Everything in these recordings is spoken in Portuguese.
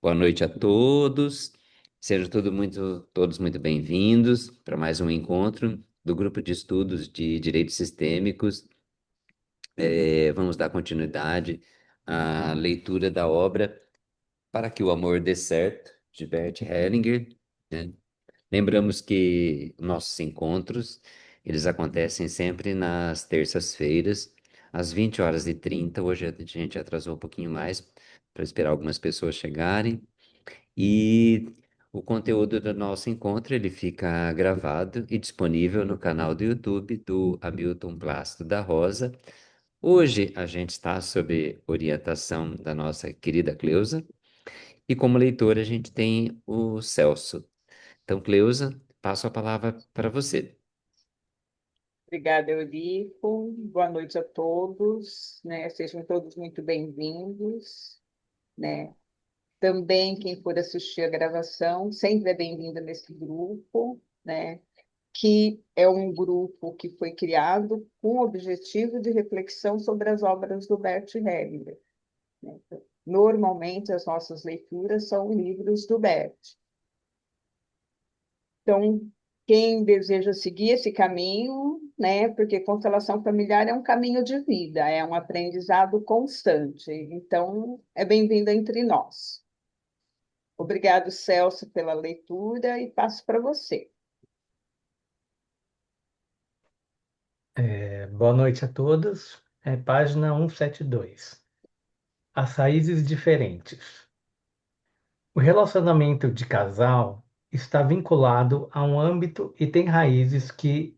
Boa noite a todos. Sejam todos muito bem-vindos para mais um encontro do Grupo de Estudos de Direitos Sistêmicos. Vamos dar continuidade à leitura da obra Para que o Amor Dê Certo, de Bert Hellinger, né? Lembramos que nossos encontros, eles acontecem sempre nas terças-feiras, às 20h30. Hoje a gente atrasou um pouquinho mais para esperar algumas pessoas chegarem. E o conteúdo do nosso encontro ele fica gravado e disponível no canal do YouTube do Hamilton Plácido da Rosa. Hoje a gente está sob orientação da nossa querida Cleusa e como leitor a gente tem o Celso. Então, Cleusa, passo a palavra para você. Obrigada, Eurico. Boa noite a todos, né? Sejam todos muito bem-vindos, né? Também quem for assistir a gravação, sempre é bem-vindo nesse grupo, né? Que é um grupo que foi criado com o objetivo de reflexão sobre as obras do Bert Hellinger, né? Normalmente, as nossas leituras são livros do Bert. Então, quem deseja seguir esse caminho, né? Porque constelação familiar é um caminho de vida, é um aprendizado constante. Então, é bem-vindo entre nós. Obrigado, Celso, pela leitura e passo para você. Boa noite a todos. Página 172. As raízes diferentes. O relacionamento de casal está vinculado a um âmbito e tem raízes que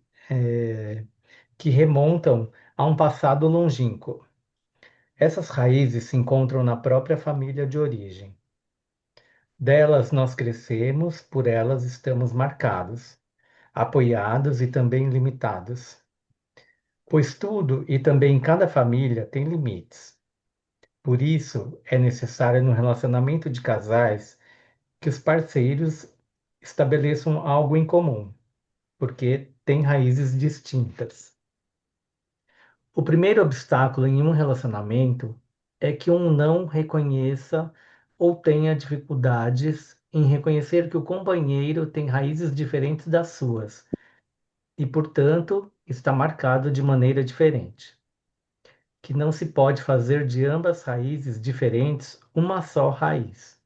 remontam a um passado longínquo. Essas raízes se encontram na própria família de origem. Delas nós crescemos, por elas estamos marcados, apoiados e também limitados. Pois tudo e também cada família tem limites. Por isso, é necessário no relacionamento de casais que os parceiros estabeleçam algo em comum, porque têm raízes distintas. O primeiro obstáculo em um relacionamento é que um não reconheça ou tenha dificuldades em reconhecer que o companheiro tem raízes diferentes das suas e, portanto, está marcado de maneira diferente. Que não se pode fazer de ambas raízes diferentes uma só raiz,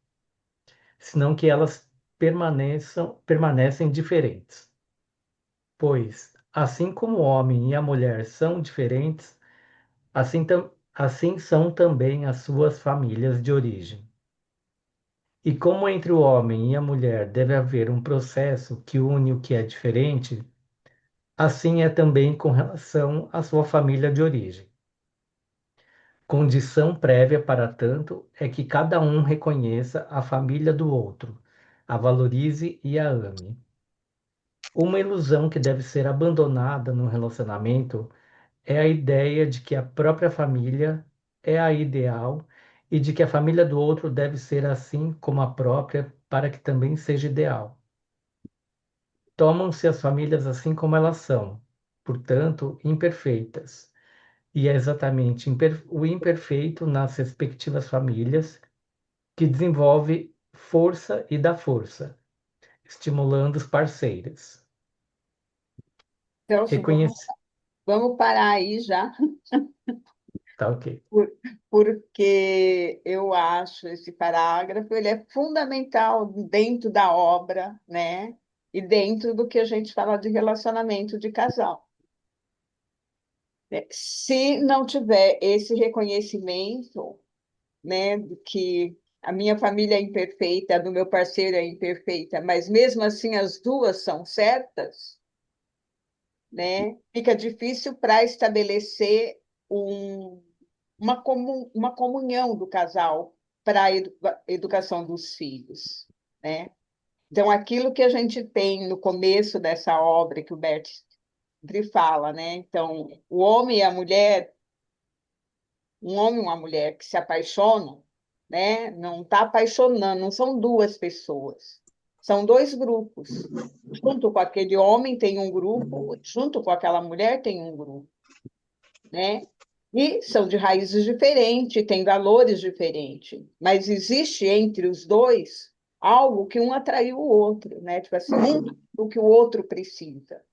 senão que elas permanecem diferentes. Pois, assim como o homem e a mulher são diferentes, assim são também as suas famílias de origem. E como entre o homem e a mulher deve haver um processo que une o que é diferente, assim é também com relação à sua família de origem. Condição prévia para tanto é que cada um reconheça a família do outro, a valorize e a ame. Uma ilusão que deve ser abandonada no relacionamento é a ideia de que a própria família é a ideal e de que a família do outro deve ser assim como a própria para que também seja ideal. Tomam-se as famílias assim como elas são, portanto, imperfeitas. E é exatamente o imperfeito nas respectivas famílias que desenvolve força e dá força, estimulando os parceiros. Celso, Reconhece. vamos parar aí já, Tá ok. por- porque eu acho esse parágrafo ele é fundamental dentro da obra, né? E dentro do que a gente fala de relacionamento de casal. Se não tiver esse reconhecimento, né, de que a minha família é imperfeita, a do meu parceiro é imperfeita, mas mesmo assim as duas são certas, né, fica difícil para estabelecer uma comunhão do casal para a educação dos filhos, né? Então, aquilo que a gente tem no começo dessa obra que o Bert fala, né? Então, o homem e a mulher, um homem e uma mulher que se apaixonam, né? Não está apaixonando, não são duas pessoas, são dois grupos. Junto com aquele homem tem um grupo, junto com aquela mulher tem um grupo, né? E são de raízes diferentes, têm valores diferentes, mas existe entre os dois algo que um atraiu o outro, né? Tipo assim, o que o outro precisa.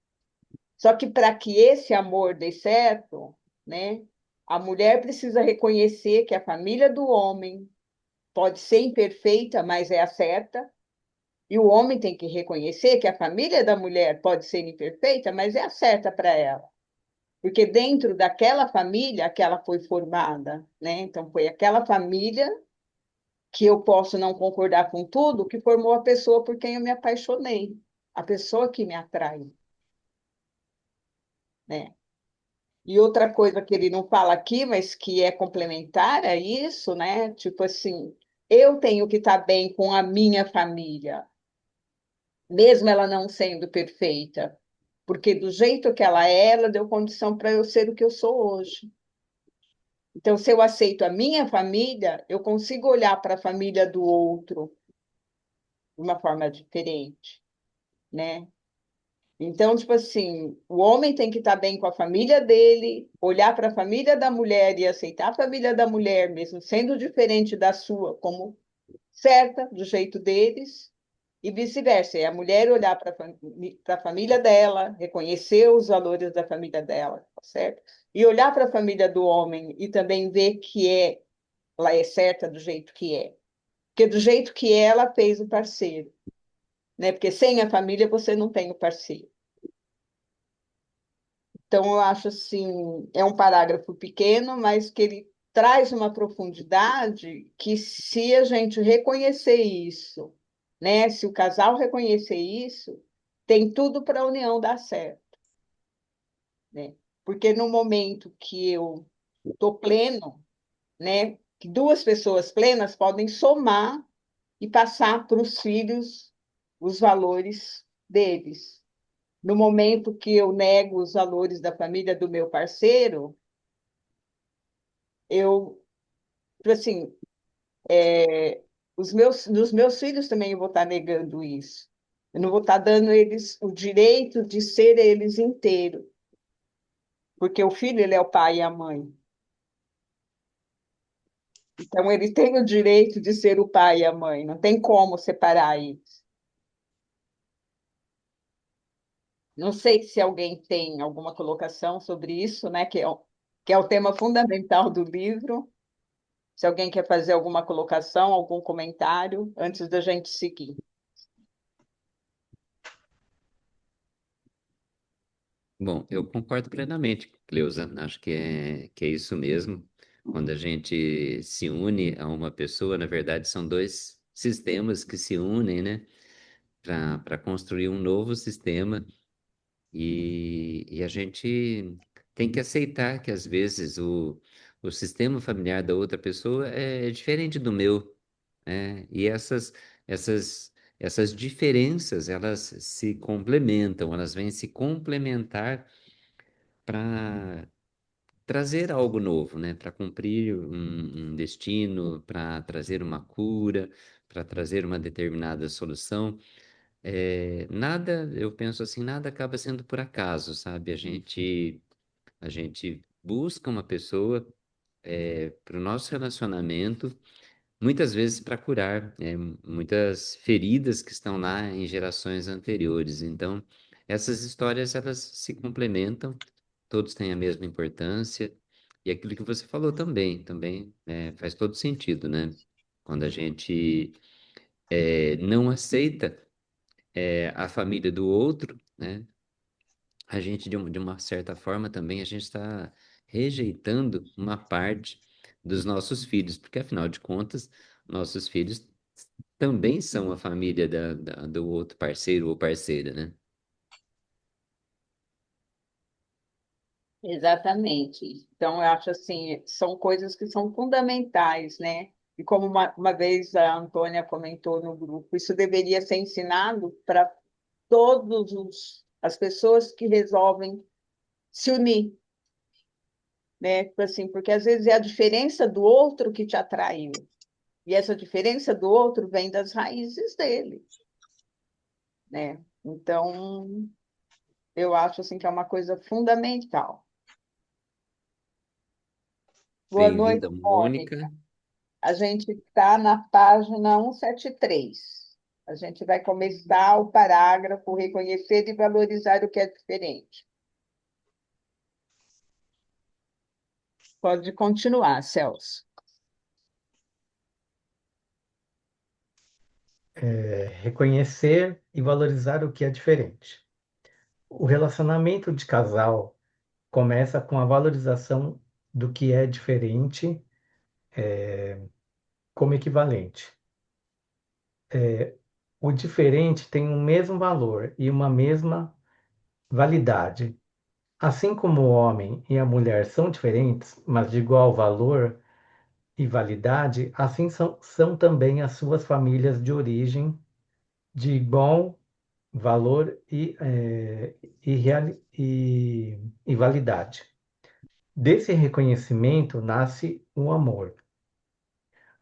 Só que para que esse amor dê certo, né? A mulher precisa reconhecer que a família do homem pode ser imperfeita, mas é a certa, e o homem tem que reconhecer que a família da mulher pode ser imperfeita, mas é a certa para ela. Porque dentro daquela família que ela foi formada, né? Então foi aquela família que eu posso não concordar com tudo, que formou a pessoa por quem eu me apaixonei, a pessoa que me atrai, né? E outra coisa que ele não fala aqui, mas que é complementar a isso, né? Tipo assim, eu tenho que estar bem com a minha família, mesmo ela não sendo perfeita, porque do jeito que ela deu condição para eu ser o que eu sou hoje. Então, se eu aceito a minha família, eu consigo olhar para a família do outro de uma forma diferente, né? Então, tipo assim, o homem tem que estar bem com a família dele, olhar para a família da mulher e aceitar a família da mulher, mesmo sendo diferente da sua, como certa, do jeito deles, e vice-versa. É a mulher olhar para a família dela, reconhecer os valores da família dela, tá certo? E olhar para a família do homem e também ver que ela é certa do jeito que é. Porque do jeito que é, ela fez o parceiro, né? Porque sem a família você não tem o parceiro. Então, eu acho assim, é um parágrafo pequeno, mas que ele traz uma profundidade que, se a gente reconhecer isso, né? Se o casal reconhecer isso, tem tudo para a união dar certo, né? Porque no momento que eu estou pleno, né? Que duas pessoas plenas podem somar e passar para os filhos os valores deles. No momento que eu nego os valores da família do meu parceiro, eu, tipo assim, nos meus filhos também eu vou estar negando isso. Eu não vou estar dando eles o direito de ser eles inteiros, porque o filho ele é o pai e a mãe. Então ele tem o direito de ser o pai e a mãe. Não tem como separar eles. Não sei se alguém tem alguma colocação sobre isso, né? Que é o tema fundamental do livro. Se alguém quer fazer alguma colocação, algum comentário, antes da gente seguir. Bom, eu concordo plenamente, Cleusa. Acho que é isso mesmo. Quando a gente se une a uma pessoa, na verdade, são dois sistemas que se unem, né? Para construir um novo sistema. E a gente tem que aceitar que, às vezes, o sistema familiar da outra pessoa é diferente do meu, né? E essas diferenças, elas se complementam, elas vêm se complementar para trazer algo novo, né? Para cumprir um destino, para trazer uma cura, para trazer uma determinada solução. Nada, eu penso assim, nada acaba sendo por acaso, sabe? A gente busca uma pessoa para o nosso relacionamento, muitas vezes para curar muitas feridas que estão lá em gerações anteriores. Então, essas histórias elas se complementam, todos têm a mesma importância, e aquilo que você falou também faz todo sentido, né? Quando a gente não aceita a família do outro, né? A gente, de uma certa forma, também a gente está rejeitando uma parte dos nossos filhos, porque afinal de contas, nossos filhos também são a família do outro parceiro ou parceira, né? Exatamente. Então, eu acho assim, são coisas que são fundamentais, né? E como uma vez a Antônia comentou no grupo, isso deveria ser ensinado para as pessoas que resolvem se unir, né? Tipo assim, porque às vezes é a diferença do outro que te atraiu. E essa diferença do outro vem das raízes dele, né? Então, eu acho assim que é uma coisa fundamental. Boa noite, Bem-vinda, Mônica. Mônica. A gente está na página 173. A gente vai começar o parágrafo reconhecer e valorizar o que é diferente. Pode continuar, Celso. Reconhecer e valorizar o que é diferente. O relacionamento de casal começa com a valorização do que é diferente como equivalente. O diferente tem um mesmo valor e uma mesma validade. Assim como o homem e a mulher são diferentes, mas de igual valor e validade, assim são também as suas famílias de origem de igual valor e validade. Desse reconhecimento nasce o amor.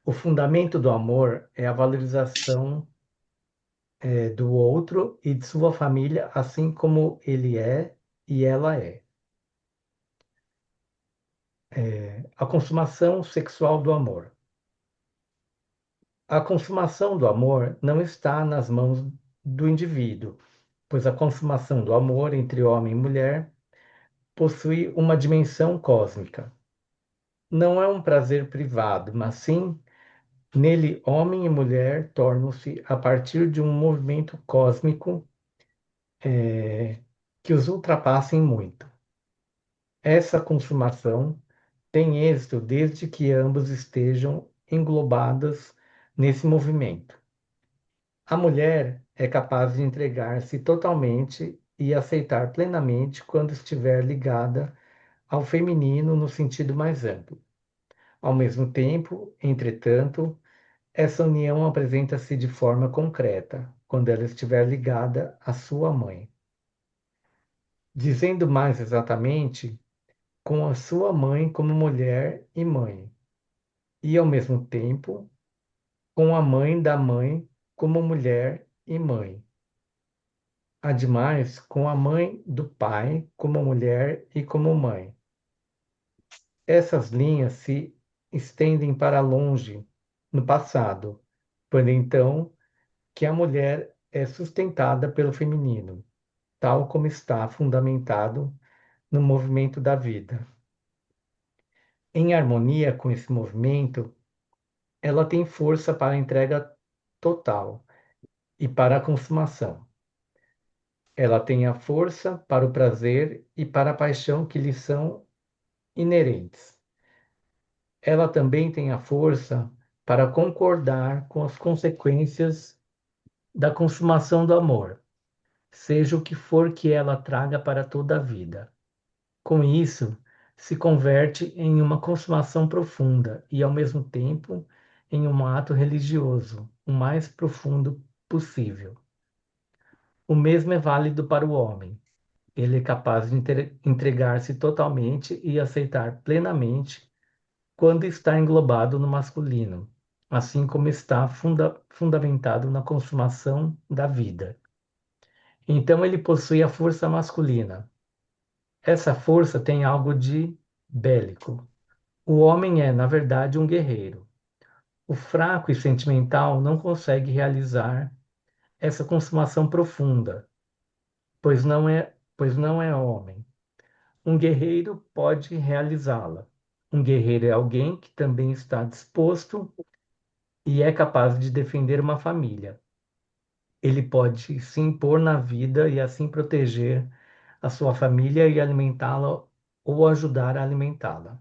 O fundamento do amor é a valorização do outro e de sua família, assim como ele é e ela é. A consumação sexual do amor. A consumação do amor não está nas mãos do indivíduo, pois a consumação do amor entre homem e mulher possui uma dimensão cósmica. Não é um prazer privado, mas sim nele homem e mulher tornam-se a partir de um movimento cósmico que os ultrapassem muito. Essa consumação tem êxito desde que ambos estejam englobados nesse movimento. A mulher é capaz de entregar-se totalmente e aceitar plenamente quando estiver ligada ao feminino no sentido mais amplo. Ao mesmo tempo, entretanto, essa união apresenta-se de forma concreta quando ela estiver ligada à sua mãe. Dizendo mais exatamente, com a sua mãe como mulher e mãe, e ao mesmo tempo, com a mãe da mãe como mulher e mãe. Ademais, com a mãe do pai como mulher e como mãe. Essas linhas se estendem para longe no passado, quando então que a mulher é sustentada pelo feminino, tal como está fundamentado no movimento da vida. Em harmonia com esse movimento, ela tem força para a entrega total e para a consumação. Ela tem a força para o prazer e para a paixão que lhe são inerentes. Ela também tem a força para concordar com as consequências da consumação do amor, seja o que for que ela traga para toda a vida. Com isso, se converte em uma consumação profunda e, ao mesmo tempo, em um ato religioso, o mais profundo possível. O mesmo é válido para o homem. Ele é capaz de entregar-se totalmente e aceitar plenamente quando está englobado no masculino, assim como está fundamentado na consumação da vida. Então ele possui a força masculina. Essa força tem algo de bélico. O homem é, na verdade, um guerreiro. O fraco e sentimental não consegue realizar essa consumação profunda, pois não é homem. Um guerreiro pode realizá-la. Um guerreiro é alguém que também está disposto e é capaz de defender uma família. Ele pode se impor na vida e assim proteger a sua família e alimentá-la ou ajudar a alimentá-la.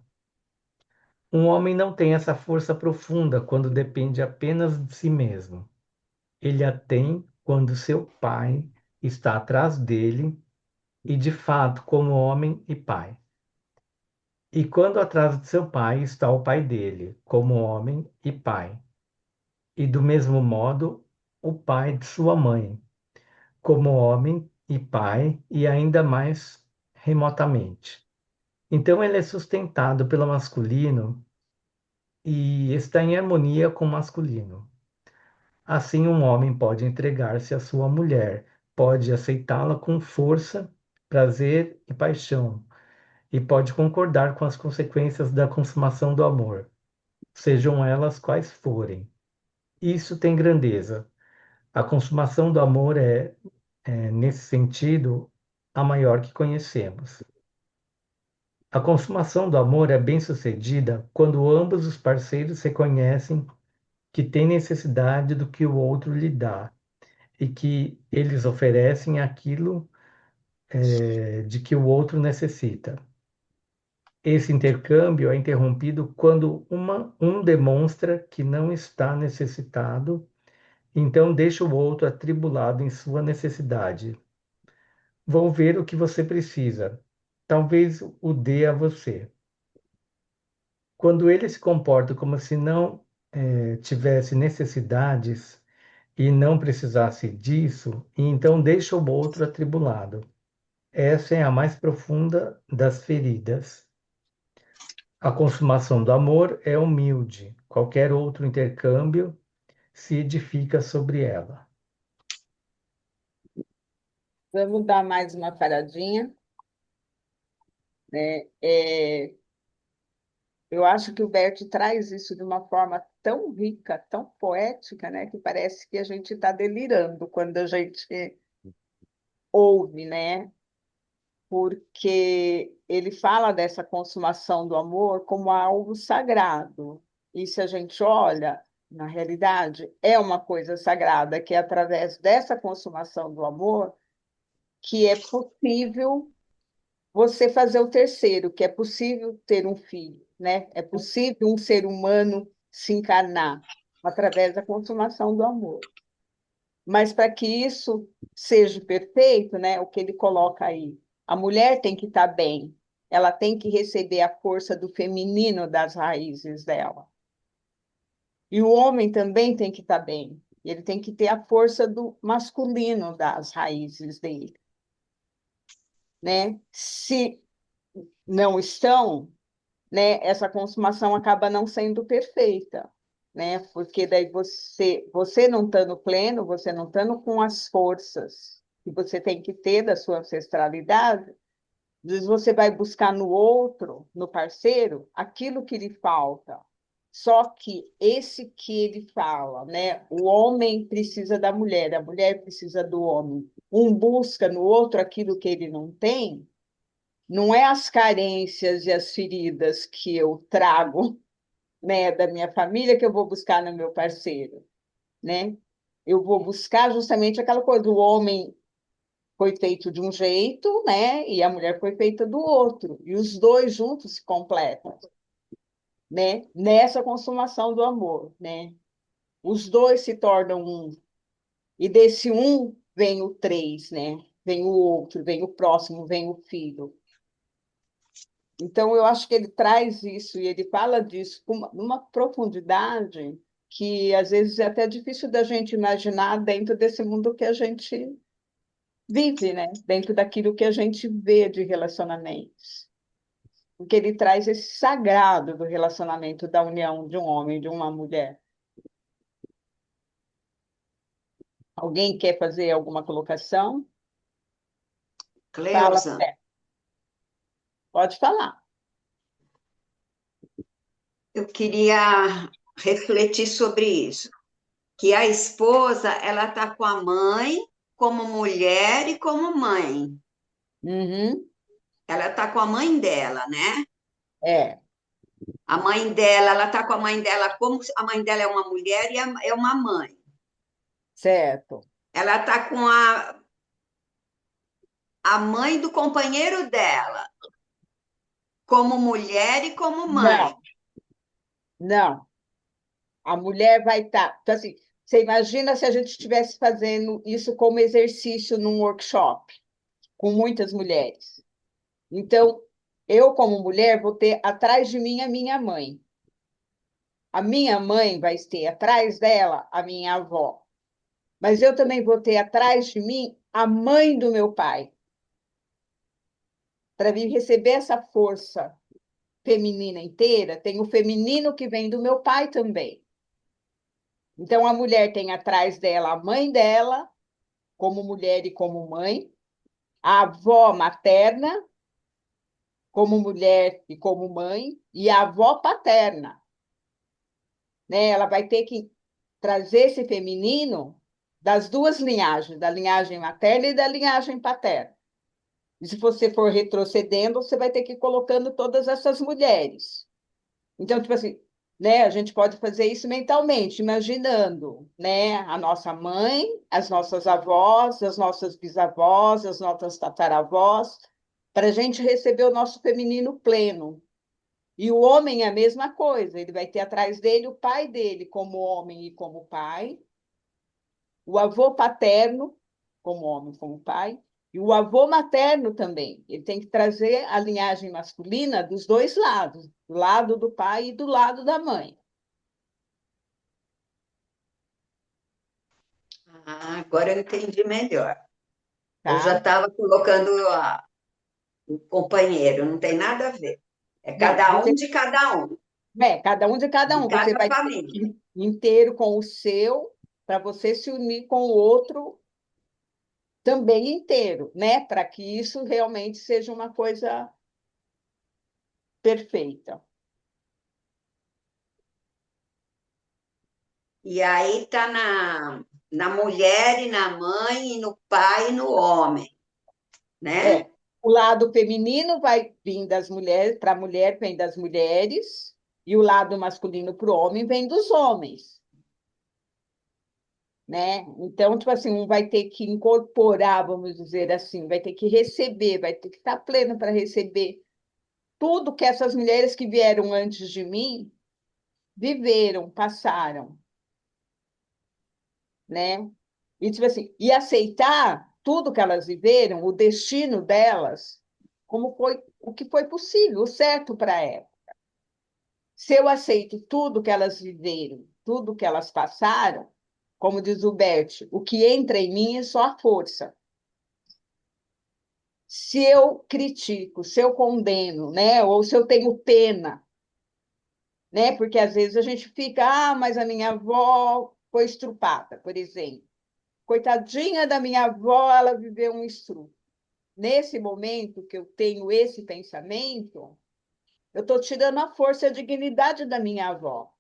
Um homem não tem essa força profunda quando depende apenas de si mesmo. Ele a tem quando seu pai está atrás dele e, de fato, como homem e pai. E quando atrás de seu pai está o pai dele, como homem e pai. E do mesmo modo, o pai de sua mãe, como homem e pai, e ainda mais remotamente. Então ele é sustentado pelo masculino e está em harmonia com o masculino. Assim, um homem pode entregar-se à sua mulher, pode aceitá-la com força, prazer e paixão, e pode concordar com as consequências da consumação do amor, sejam elas quais forem. Isso tem grandeza. A consumação do amor nesse sentido, a maior que conhecemos. A consumação do amor é bem-sucedida quando ambos os parceiros reconhecem que têm necessidade do que o outro lhe dá e que eles oferecem aquilo de que o outro necessita. Esse intercâmbio é interrompido quando um demonstra que não está necessitado, então deixa o outro atribulado em sua necessidade. Vou ver o que você precisa. Talvez o dê a você. Quando ele se comporta como se não tivesse necessidades e não precisasse disso, e então deixa o outro atribulado. Essa é a mais profunda das feridas. A consumação do amor é humilde. Qualquer outro intercâmbio se edifica sobre ela. Vamos dar mais uma paradinha, né? Eu acho que o Bert traz isso de uma forma tão rica, tão poética, né? Que parece que a gente está delirando quando a gente ouve, né? Porque ele fala dessa consumação do amor como algo sagrado. E se a gente olha, na realidade, é uma coisa sagrada, que é através dessa consumação do amor que é possível você fazer o terceiro, que é possível ter um filho, né? É possível um ser humano se encarnar através da consumação do amor. Mas para que isso seja perfeito, né, o que ele coloca aí, a mulher tem que estar bem, ela tem que receber a força do feminino das raízes dela. E o homem também tem que estar bem, ele tem que ter a força do masculino das raízes dele, né? Se não estão, né, essa consumação acaba não sendo perfeita, né? Porque daí você não estando pleno, você não estando com as forças que você tem que ter da sua ancestralidade, às vezes você vai buscar no outro, no parceiro, aquilo que lhe falta. Só que esse que ele fala, né? O homem precisa da mulher, a mulher precisa do homem. Um busca no outro aquilo que ele não tem, não é as carências e as feridas que eu trago, né, da minha família que eu vou buscar no meu parceiro, né? Eu vou buscar justamente aquela coisa, o homem foi feito de um jeito, né, e a mulher foi feita do outro, e os dois juntos se completam, né, nessa consumação do amor, né? Os dois se tornam um, e desse um vem o três, né? Vem o outro, vem o próximo, vem o filho. Então, eu acho que ele traz isso e ele fala disso com uma profundidade que, às vezes, é até difícil da gente imaginar dentro desse mundo que a gente vive, né? Dentro daquilo que a gente vê de relacionamentos. Porque ele traz esse sagrado do relacionamento, da união de um homem e de uma mulher. Alguém quer fazer alguma colocação? Fala, Cleusa, Fé. Pode falar. eu queria refletir sobre isso, que a esposa, ela tá com a mãe como mulher e como mãe. Uhum. Ela tá com a mãe dela, né? É, A mãe dela, ela tá com a mãe dela como a mãe dela é uma mulher e é uma mãe. certo. Ela tá com a mãe do companheiro dela como mulher e como mãe. Não, não. A mulher vai estar. Então, assim, você imagina se a gente estivesse fazendo isso como exercício num workshop, com muitas mulheres. Então, eu, como mulher, vou ter atrás de mim a minha mãe. A minha mãe vai ter atrás dela a minha avó. Mas eu também vou ter atrás de mim a mãe do meu pai, para vir receber essa força feminina inteira. Tem o feminino que vem do meu pai também. Então, a mulher tem atrás dela a mãe dela, como mulher e como mãe, a avó materna, como mulher e como mãe, e a avó paterna, né? Ela vai ter que trazer esse feminino das duas linhagens, da linhagem materna e da linhagem paterna. E se você for retrocedendo, você vai ter que ir colocando todas essas mulheres. Então, tipo assim, né, a gente pode fazer isso mentalmente, imaginando, né, a nossa mãe, as nossas avós, as nossas bisavós, as nossas tataravós, para a gente receber o nosso feminino pleno. E o homem é a mesma coisa, ele vai ter atrás dele o pai dele como homem e como pai, o avô paterno como homem e como pai, e o avô materno também. Ele tem que trazer a linhagem masculina dos dois lados, do lado do pai e do lado da mãe. Ah, agora eu entendi melhor. Eu já Tá? estava colocando o companheiro, não tem nada a ver. É Não, cada um você de cada um, cada um de cada de um. Você cada vai ter família. inteiro com o seu para você se unir com o outro também inteiro, né? Para que isso realmente seja uma coisa perfeita. E aí está na mulher e na mãe, e no pai e no homem, né? É, o lado feminino vai vir das mulheres, para a mulher vem das mulheres, e o lado masculino para o homem vem dos homens, né? Então, tipo assim, um vai ter que incorporar, vamos dizer assim, vai ter que receber, vai ter que estar pleno para receber tudo que essas mulheres que vieram antes de mim viveram, passaram, né? E, tipo assim, e aceitar tudo que elas viveram, o destino delas, como foi, o que foi possível, o certo para elas. Se eu aceito tudo que elas viveram, tudo que elas passaram, como diz o Bert, o que entra em mim é só a força. Se eu critico, se eu condeno, né, ou se eu tenho pena, né, porque às vezes a gente fica, mas a minha avó foi estrupada, por exemplo. Coitadinha da minha avó, ela viveu um estupro. Nesse momento que eu tenho esse pensamento, eu estou tirando a força e a dignidade da minha avó.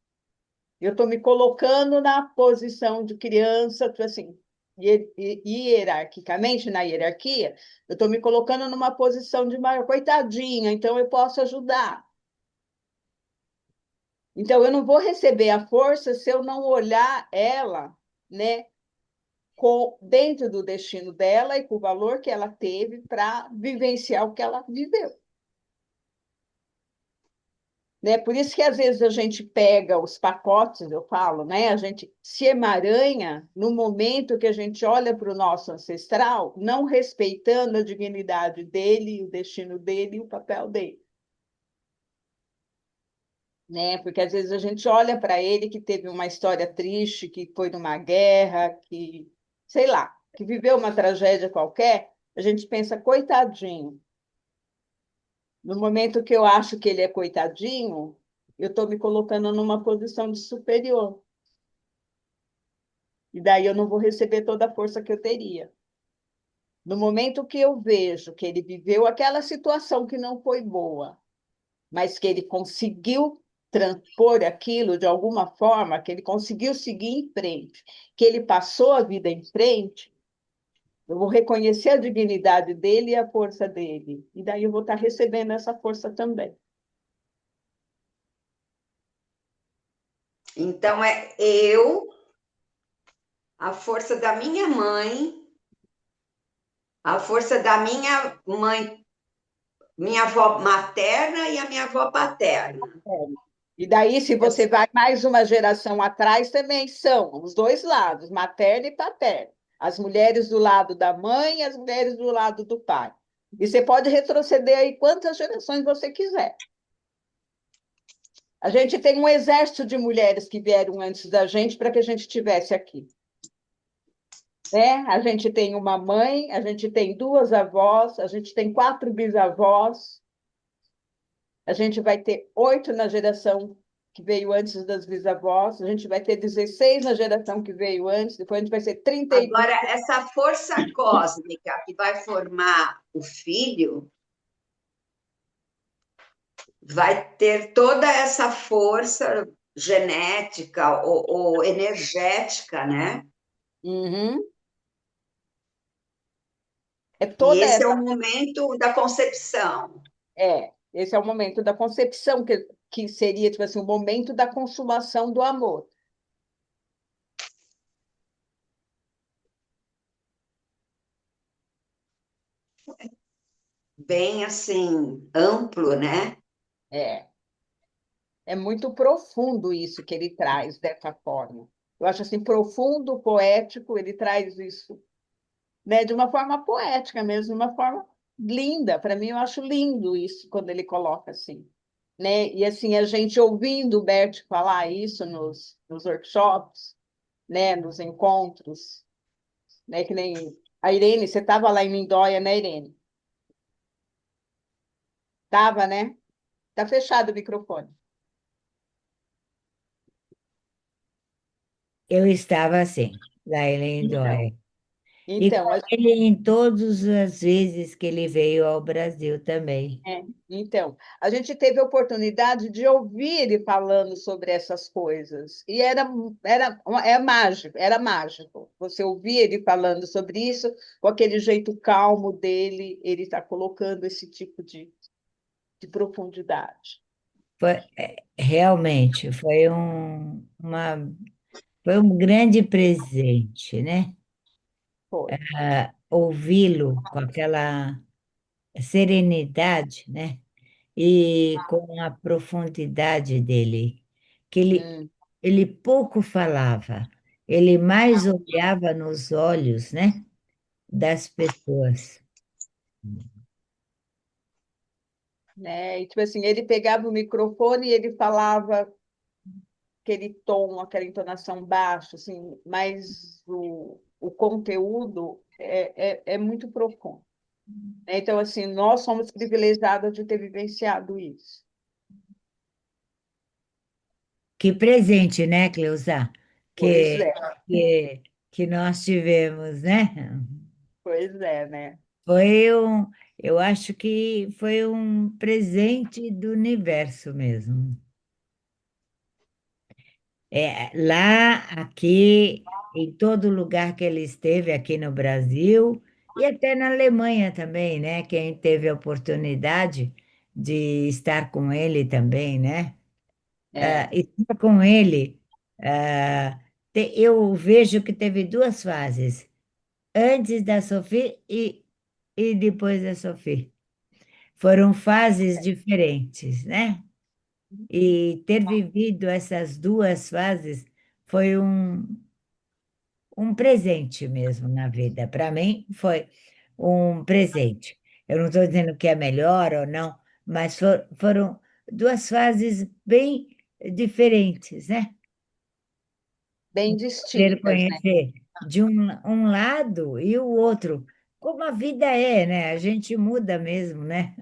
Eu estou me colocando na posição de criança, tipo assim, hierarquicamente, na hierarquia, eu estou me colocando numa posição de maior, coitadinha, então eu posso ajudar. Então, eu não vou receber a força se eu não olhar ela, né, dentro do destino dela e com o valor que ela teve para vivenciar o que ela viveu. Né? Por isso que às vezes a gente pega os pacotes, eu falo, né? A gente se emaranha no momento que a gente olha para o nosso ancestral, não respeitando a dignidade dele, o destino dele e o papel dele. Né? Porque às vezes a gente olha para ele que teve uma história triste, que foi numa guerra, que, sei lá, que viveu uma tragédia qualquer, a gente pensa, coitadinho. No momento que eu acho que ele é coitadinho, eu estou me colocando numa posição de superior. E daí eu não vou receber toda a força que eu teria. No momento que eu vejo que ele viveu aquela situação que não foi boa, mas que ele conseguiu transpor aquilo de alguma forma, que ele conseguiu seguir em frente, que ele passou a vida em frente, eu vou reconhecer a dignidade dele e a força dele. E daí eu vou estar recebendo essa força também. Então é eu, a força da minha mãe, a força da minha mãe, minha avó materna e a minha avó paterna. E daí, se você vai mais uma geração atrás, também são os dois lados, materno e paterno. As mulheres do lado da mãe e as mulheres do lado do pai. E você pode retroceder aí quantas gerações você quiser. A gente tem um exército de mulheres que vieram antes da gente para que a gente estivesse aqui. Né? A gente tem uma mãe, a gente tem duas avós, a gente tem 4 bisavós, a gente vai ter 8 na geração que veio antes das bisavós, a gente vai ter 16 na geração que veio antes, depois a gente vai ser 32. Agora, essa força cósmica que vai formar o filho, vai ter toda essa força genética ou energética, né? Uhum. É E toda esse é o essa. momento da concepção. Esse é o momento da concepção, que seria, tipo assim, o momento da consumação do amor. Bem assim, amplo, né? É. É muito profundo isso que ele traz dessa forma. Eu acho assim, profundo, poético, ele traz isso, né, de uma forma poética mesmo, de uma forma linda. Para mim, eu acho lindo isso quando ele coloca assim, né? E assim, a gente ouvindo o Bert falar isso nos workshops, né, nos encontros, né, que nem a Irene, você estava lá em Lindóia, né, Irene? Tava, né? Tá fechado o microfone. Eu estava assim, lá em Então, Lindóia. E com então, ele em todas as vezes que ele veio ao Brasil também. Então, a gente teve a oportunidade de ouvir ele falando sobre essas coisas, e é mágico, era mágico. Você ouvia ele falando sobre isso, com aquele jeito calmo dele, ele está colocando esse tipo de profundidade. Realmente, foi um grande presente, né? Foi. Ouvi-lo com aquela serenidade, né? E com a profundidade dele, que Hum, ele pouco falava, ele mais olhava nos olhos, né, das pessoas. né? E, tipo assim, ele pegava o microfone e ele falava aquele tom, aquela entonação baixa, assim, mas o conteúdo é muito profundo. Então, assim, nós somos privilegiados de ter vivenciado isso. Que presente, né, Cleusa? Pois Que, é, que, que nós tivemos, né? pois é, né? Foi um, eu acho que foi um presente do universo mesmo. Lá, aqui, em todo lugar que ele esteve, aqui no Brasil, e até na Alemanha também, né? Quem teve a oportunidade de estar com ele também, né? É, Estar com ele, eu vejo que teve duas fases, antes da Sophie e depois da Sophie. Foram fases diferentes, né? E ter vivido essas duas fases foi um presente mesmo na vida. Para mim, foi um presente. Eu não estou dizendo que é melhor ou não, mas foram duas fases bem diferentes, né? bem Poder distintas, né? conhecer de um lado e o outro, como a vida é, né? A gente muda mesmo, né?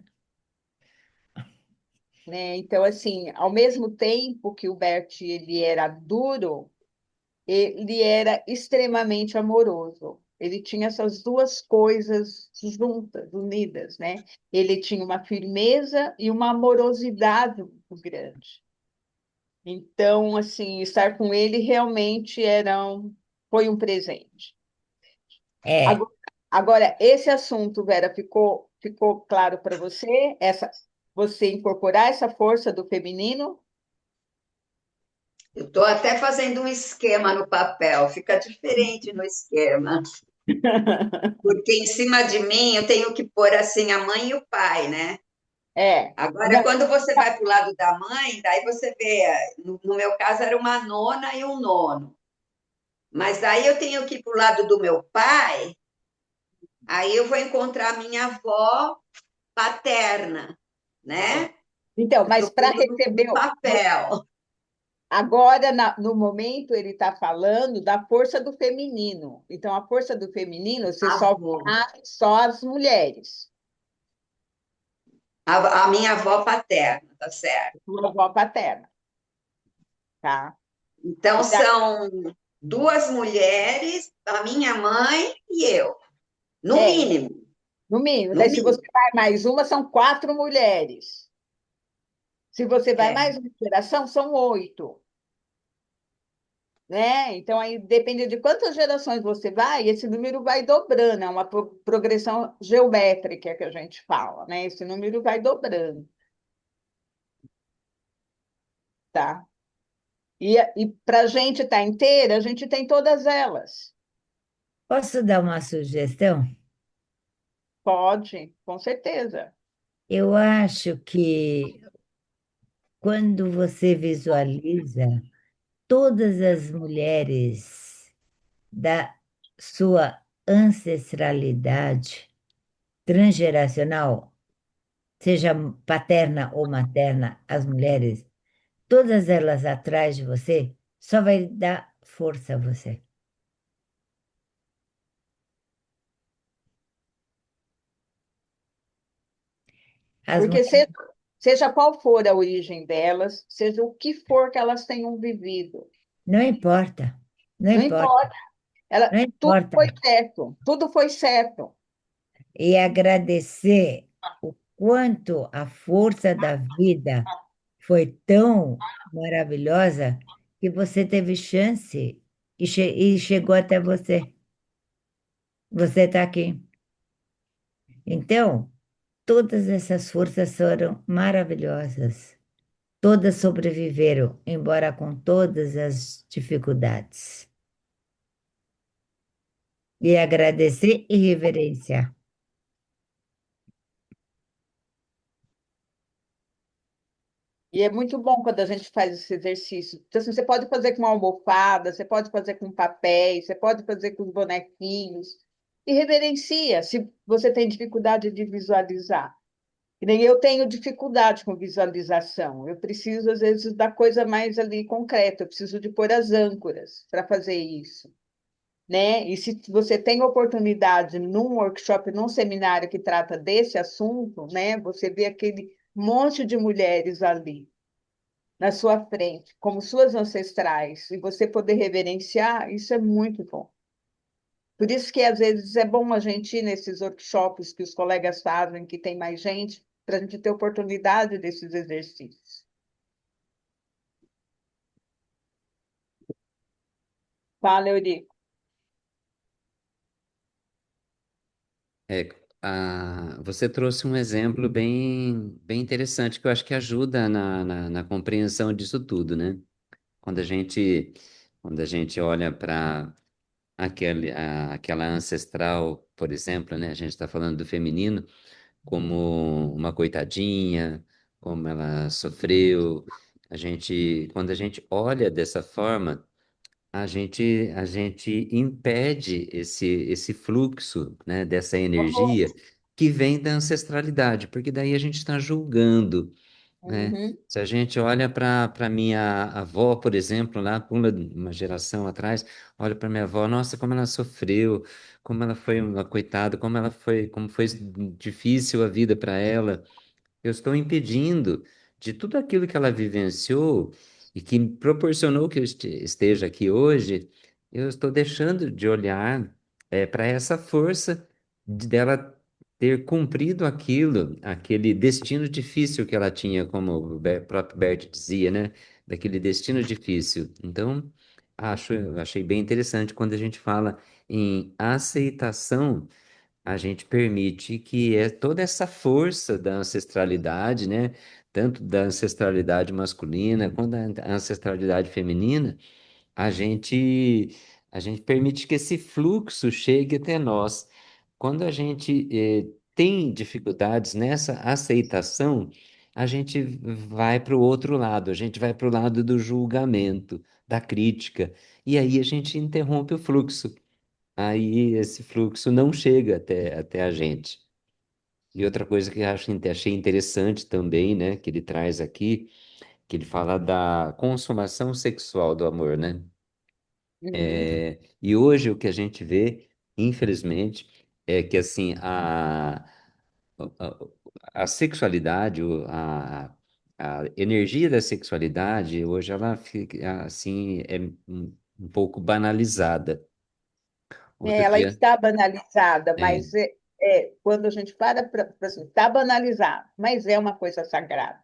Então, assim, ao mesmo tempo que o Bert ele era duro, ele era extremamente amoroso. Ele tinha essas duas coisas juntas, unidas, né? Ele tinha uma firmeza e uma amorosidade muito grande. Então, assim, estar com ele realmente foi um presente. É, Agora, agora, esse assunto, Vera, ficou claro para você? Você incorporar essa força do feminino? Eu estou até fazendo um esquema no papel, fica diferente no esquema, porque em cima de mim eu tenho que pôr assim a mãe e o pai, né? É. Agora, Não, quando você vai para o lado da mãe, daí você vê, no meu caso era uma nona e um nono, mas daí eu tenho que ir para o lado do meu pai, aí eu vou encontrar minha avó paterna, né? então, Eu mas estou para pondo receber. no papel. Agora, no momento, ele está falando da força do feminino. Então, a força do feminino, você só Avó. só as mulheres, A minha avó paterna, tá certo? sua avó paterna, tá? Então, E daí, são duas mulheres, a minha mãe e eu, no é, mínimo, no mínimo. no Daí, se você mínimo. vai mais uma, são quatro mulheres. Se você vai É. mais uma geração, são 8, né? Então, aí depende de quantas gerações você vai, esse número vai dobrando, é uma progressão geométrica que a gente fala, né? Esse número vai dobrando, tá? E para a gente estar inteira, a gente tem todas elas. Posso dar uma sugestão? Pode, com certeza. Eu acho que quando você visualiza todas as mulheres da sua ancestralidade transgeracional, seja paterna ou materna, as mulheres, todas elas atrás de você, só vai dar força a você. As Porque mulheres, seja qual for a origem delas, seja o que for que elas tenham vivido, não importa, não não importa, importa. Ela, não tudo importa. foi certo, tudo foi certo. E agradecer o quanto a força da vida foi tão maravilhosa que você teve chance e chegou até você. Você está aqui. Então, todas essas forças foram maravilhosas. Todas sobreviveram, embora com todas as dificuldades. E agradecer e reverenciar. E é muito bom quando a gente faz esse exercício. Então, assim, você pode fazer com uma almofada, você pode fazer com papéis, você pode fazer com bonequinhos. E reverencia se você tem dificuldade de visualizar. Que nem eu tenho dificuldade com visualização. Eu preciso, às vezes, da coisa mais ali concreta. Eu preciso de pôr as âncoras para fazer isso, né? E se você tem oportunidade num workshop, num seminário que trata desse assunto, né? Você vê aquele monte de mulheres ali na sua frente, como suas ancestrais, e você poder reverenciar, isso é muito bom. Por isso que às vezes é bom a gente ir nesses workshops que os colegas fazem, que tem mais gente, para a gente ter oportunidade desses exercícios. Fala, Eurico. É, você trouxe um exemplo bem interessante que eu acho que ajuda na compreensão disso tudo, né? Quando a gente, quando a gente olha para aquela ancestral, por exemplo, né? A gente está falando do feminino como uma coitadinha, como ela sofreu. Quando a gente olha dessa forma, a gente impede esse fluxo, né, dessa energia que vem da ancestralidade, porque daí a gente está julgando, né? Uhum, Se a gente olha para minha avó, por exemplo, lá pula uma geração atrás, olha para minha avó, nossa, como ela sofreu, como ela foi uma coitada, como foi difícil a vida para ela. Eu estou impedindo de tudo aquilo que ela vivenciou e que proporcionou que eu esteja aqui hoje, eu estou deixando de olhar para essa força dela ter cumprido aquilo, aquele destino difícil que ela tinha, como o próprio Bert dizia, né? Daquele destino difícil. Então, eu achei bem interessante quando a gente fala em aceitação, a gente permite que toda essa força da ancestralidade, né, tanto da ancestralidade masculina quanto da ancestralidade feminina, a gente a gente permite que esse fluxo chegue até nós. Quando a gente tem dificuldades nessa aceitação, a gente vai para o outro lado, a gente vai para o lado do julgamento, da crítica, e aí a gente interrompe o fluxo. Aí esse fluxo não chega até a gente. E outra coisa que eu achei interessante também, né, que ele traz aqui, que ele fala da consumação sexual do amor, né? uhum. E hoje o que a gente vê, infelizmente, é que assim a sexualidade, a energia da sexualidade hoje ela fica assim um pouco banalizada. Outro Ela dia, está banalizada, é, mas quando a gente para assim, está banalizada, mas é uma coisa sagrada.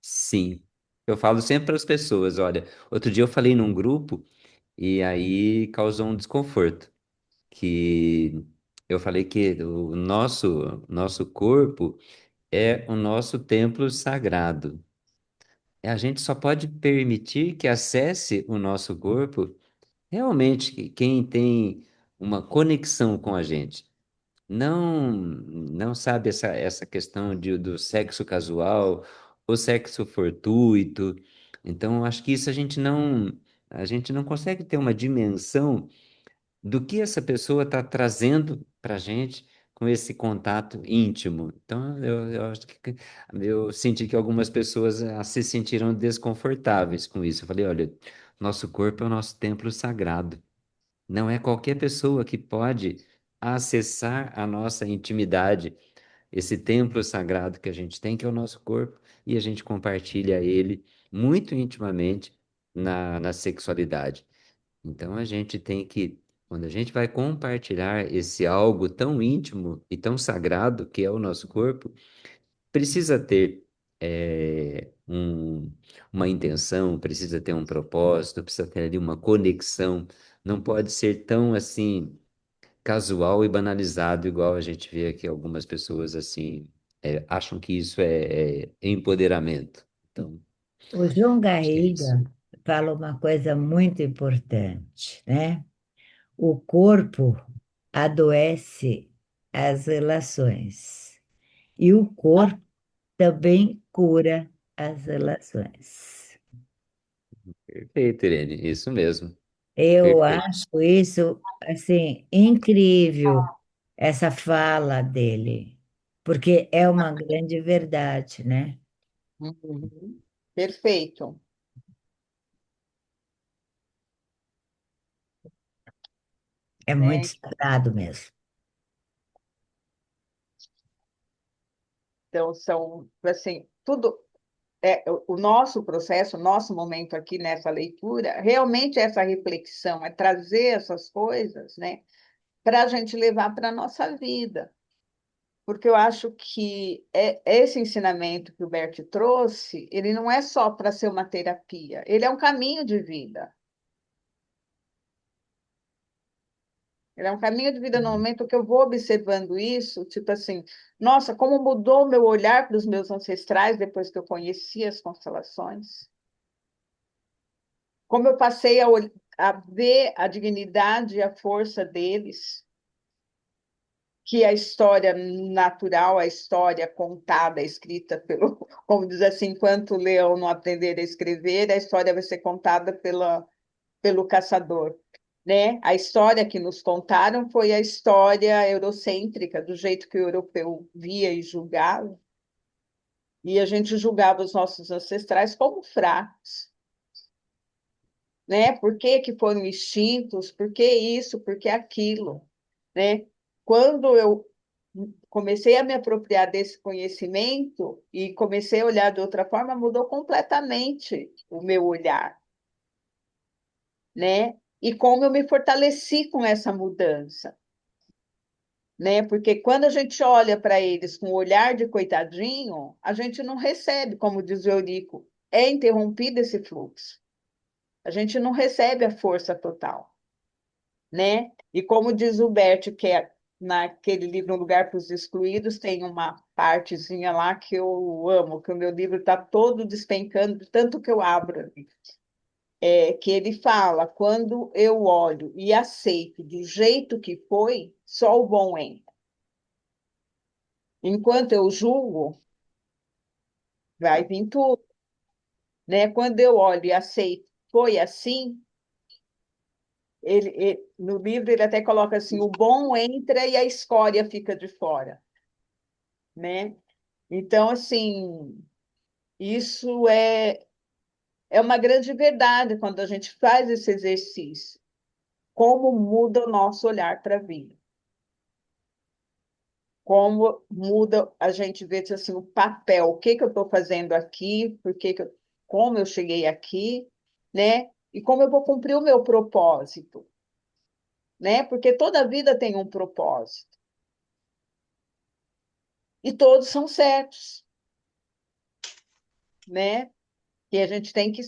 Sim. Eu falo sempre para as pessoas, olha, outro dia eu falei num grupo e aí causou um desconforto, que eu falei que o nosso corpo é o nosso templo sagrado. A gente só pode permitir que acesse o nosso corpo realmente quem tem uma conexão com a gente. Não sabe essa questão do sexo casual, o sexo fortuito. Então, acho que isso a gente não consegue ter uma dimensão do que essa pessoa está trazendo para a gente com esse contato íntimo. Então, eu acho que eu senti que algumas pessoas se sentiram desconfortáveis com isso. Eu falei, olha, nosso corpo é o nosso templo sagrado. Não é qualquer pessoa que pode acessar a nossa intimidade, esse templo sagrado que a gente tem, que é o nosso corpo, e a gente compartilha ele muito intimamente na sexualidade. Então a gente tem que, quando a gente vai compartilhar esse algo tão íntimo e tão sagrado que é o nosso corpo, precisa ter uma intenção, precisa ter um propósito, precisa ter ali uma conexão. Não pode ser tão assim casual e banalizado, igual a gente vê aqui algumas pessoas assim acham que isso é empoderamento. Então, O João acho que é isso. Garriga fala uma coisa muito importante, né? O corpo adoece as relações e o corpo também cura as relações. Perfeito, Irene, isso mesmo. Eu Perfeito. acho isso assim incrível, essa fala dele, porque é uma grande verdade, né? Uhum. Perfeito, É muito né? sagrado mesmo. Então, são, assim, tudo, o nosso processo, o nosso momento aqui nessa leitura, realmente essa reflexão, é trazer essas coisas, né, para a gente levar para a nossa vida. Porque eu acho que esse ensinamento que o Bert trouxe, ele não é só para ser uma terapia, ele é um caminho de vida. Ele é um caminho de vida no momento que eu vou observando isso, tipo assim, nossa, como mudou o meu olhar para os meus ancestrais depois que eu conheci as constelações. Como eu passei a ver a dignidade e a força deles, que a história natural, a história contada, escrita pelo, como diz assim, enquanto o leão não aprender a escrever, a história vai ser contada pelo caçador. Né? A história que nos contaram foi a história eurocêntrica, do jeito que o europeu via e julgava, e a gente julgava os nossos ancestrais como fracos, né? Por que que foram extintos? Por que isso? Por que aquilo? Né? Quando eu comecei a me apropriar desse conhecimento e comecei a olhar de outra forma, mudou completamente o meu olhar, né? E como eu me fortaleci com essa mudança, né? Porque quando a gente olha para eles com o olhar de coitadinho, a gente não recebe, como diz o Eurico, é interrompido esse fluxo. A gente não recebe a força total, né? E como diz o Bert, que é naquele livro Um Lugar para os Excluídos, tem uma partezinha lá que eu amo, que o meu livro está todo despencando, de tanto que eu abro ali. Que ele fala, quando eu olho e aceito do jeito que foi, só o bom entra. Enquanto eu julgo, vai vir tudo, né? Quando eu olho e aceito, foi assim, no livro ele até coloca assim, o bom entra e a escória fica de fora, né? Então, assim, isso é uma grande verdade quando a gente faz esse exercício. Como muda o nosso olhar para a vida. Como muda a gente ver assim, o papel, o que que eu estou fazendo aqui, como eu cheguei aqui, né? E como eu vou cumprir o meu propósito, né? Porque toda vida tem um propósito e todos são certos. né? E a gente tem que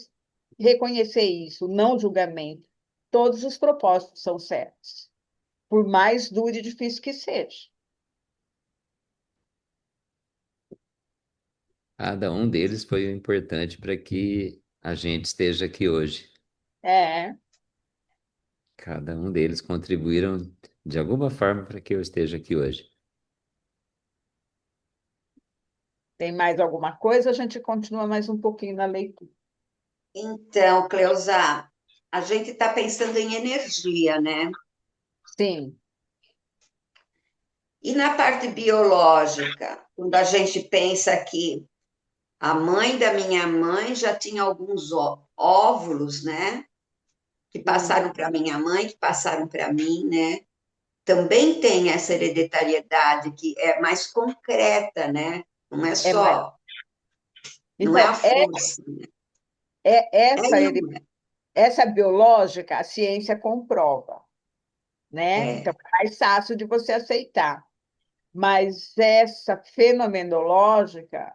reconhecer isso, não julgamento. Todos os propósitos são certos, por mais duro e difícil que seja. Cada um deles foi importante para que a gente esteja aqui hoje. É, Cada um deles contribuíram de alguma forma para que eu esteja aqui hoje. tem mais alguma coisa? A gente continua mais um pouquinho na leitura. Então, Cleusa, a gente está pensando em energia, né? Sim, E na parte biológica, quando a gente pensa que a mãe da minha mãe já tinha alguns óvulos, né? Que passaram para minha mãe, que passaram para mim, né? Também tem essa hereditariedade que é mais concreta, né? Não é é mais. só, não é a Então, força. É, essa, e não é. essa biológica, a ciência comprova, né? Então, É, é mais fácil de você aceitar. Mas essa fenomenológica,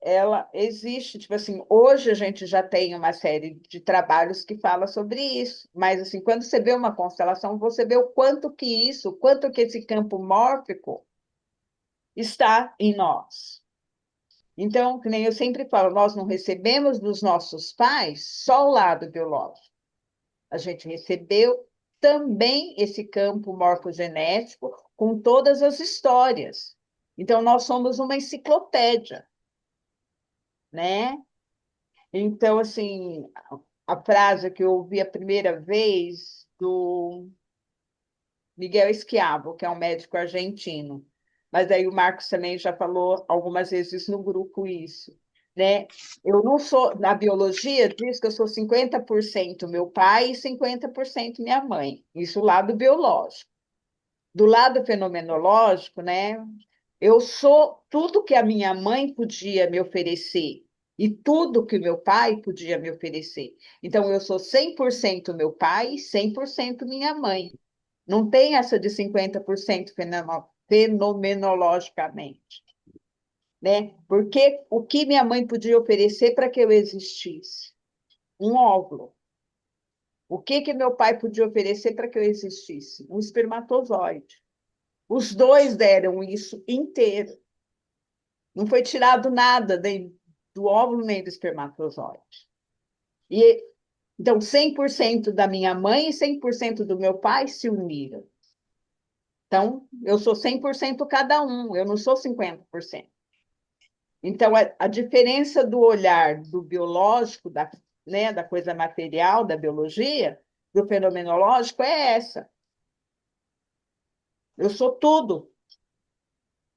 ela existe, tipo assim, hoje a gente já tem uma série de trabalhos que fala sobre isso, mas assim, quando você vê uma constelação, você vê o quanto que isso, o quanto que esse campo mórfico está em nós. Então, que nem eu sempre falo, nós não recebemos dos nossos pais só o lado biológico. A gente recebeu também esse campo morfogenético com todas as histórias. Então, nós somos uma enciclopédia, né? Então, assim, a frase que eu ouvi a primeira vez do Miguel Schiavo, que é um médico argentino, mas aí o Marcos também já falou algumas vezes no grupo isso, né? Eu não sou, na biologia, diz que eu sou 50% meu pai e 50% minha mãe. Isso lado biológico. Do lado fenomenológico, né? Eu sou tudo que a minha mãe podia me oferecer e tudo que meu pai podia me oferecer. Então, eu sou 100% meu pai e 100% minha mãe. Não tem essa de 50% fenomenologicamente, né? Porque o que minha mãe podia oferecer para que eu existisse? Um óvulo. O que meu pai podia oferecer para que eu existisse? Um espermatozoide. Os dois deram isso inteiro. Não foi tirado nada do óvulo nem do espermatozoide. E, então, 100% da minha mãe e 100% do meu pai se uniram. Então, eu sou 100% cada um, eu não sou 50%. Então, a diferença do olhar do biológico, né, da coisa material, da biologia, do fenomenológico, é essa. Eu sou tudo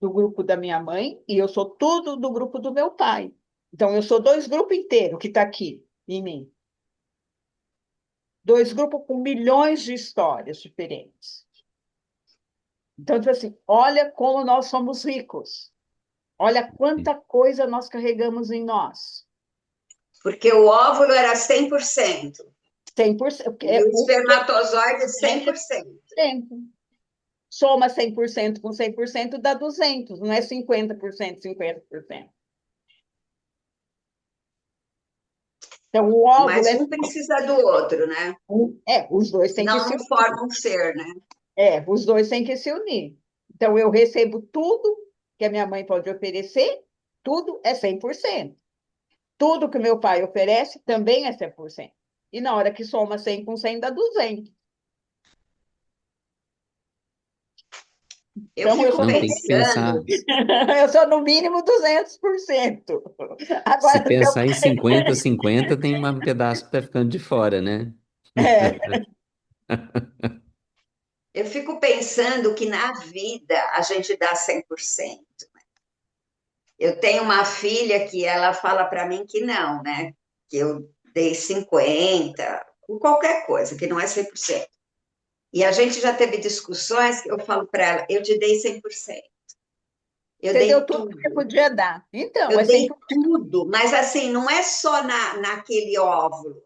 do grupo da minha mãe e eu sou tudo do grupo do meu pai. Então, eu sou dois grupos inteiros que está aqui em mim. Dois grupos com milhões de histórias diferentes. Então, tipo assim, olha como nós somos ricos. Olha quanta coisa nós carregamos em nós. porque o óvulo era 100%. 100%. E o espermatozoide 100%. Soma 100% com 100% dá 200, não é 50%, 50%. Então, o óvulo Mas um precisa do outro, né? os dois têm que Senão se não unir. forma um ser, né? Os dois têm que se unir. Então, eu recebo tudo que a minha mãe pode oferecer, tudo é 100%. Tudo que meu pai oferece também é 100%. E na hora que soma 100 com 100 dá 200. Eu Então, eu fico sou, Não, tem que pensar. pensando, eu sou no mínimo 200%. Se Agora, pensar em 50-50, tem um pedaço que tá ficando de fora, né? é, eu fico pensando que na vida a gente dá 100%. Eu tenho uma filha que ela fala para mim que não, né? Que eu dei 50, com qualquer coisa, que não é 100%. E a gente já teve discussões que eu falo para ela, eu te dei 100%. Eu você deu dei tudo que você tudo. podia dar. Então, é Eu dei 100%. tudo, mas assim, não é só naquele óvulo.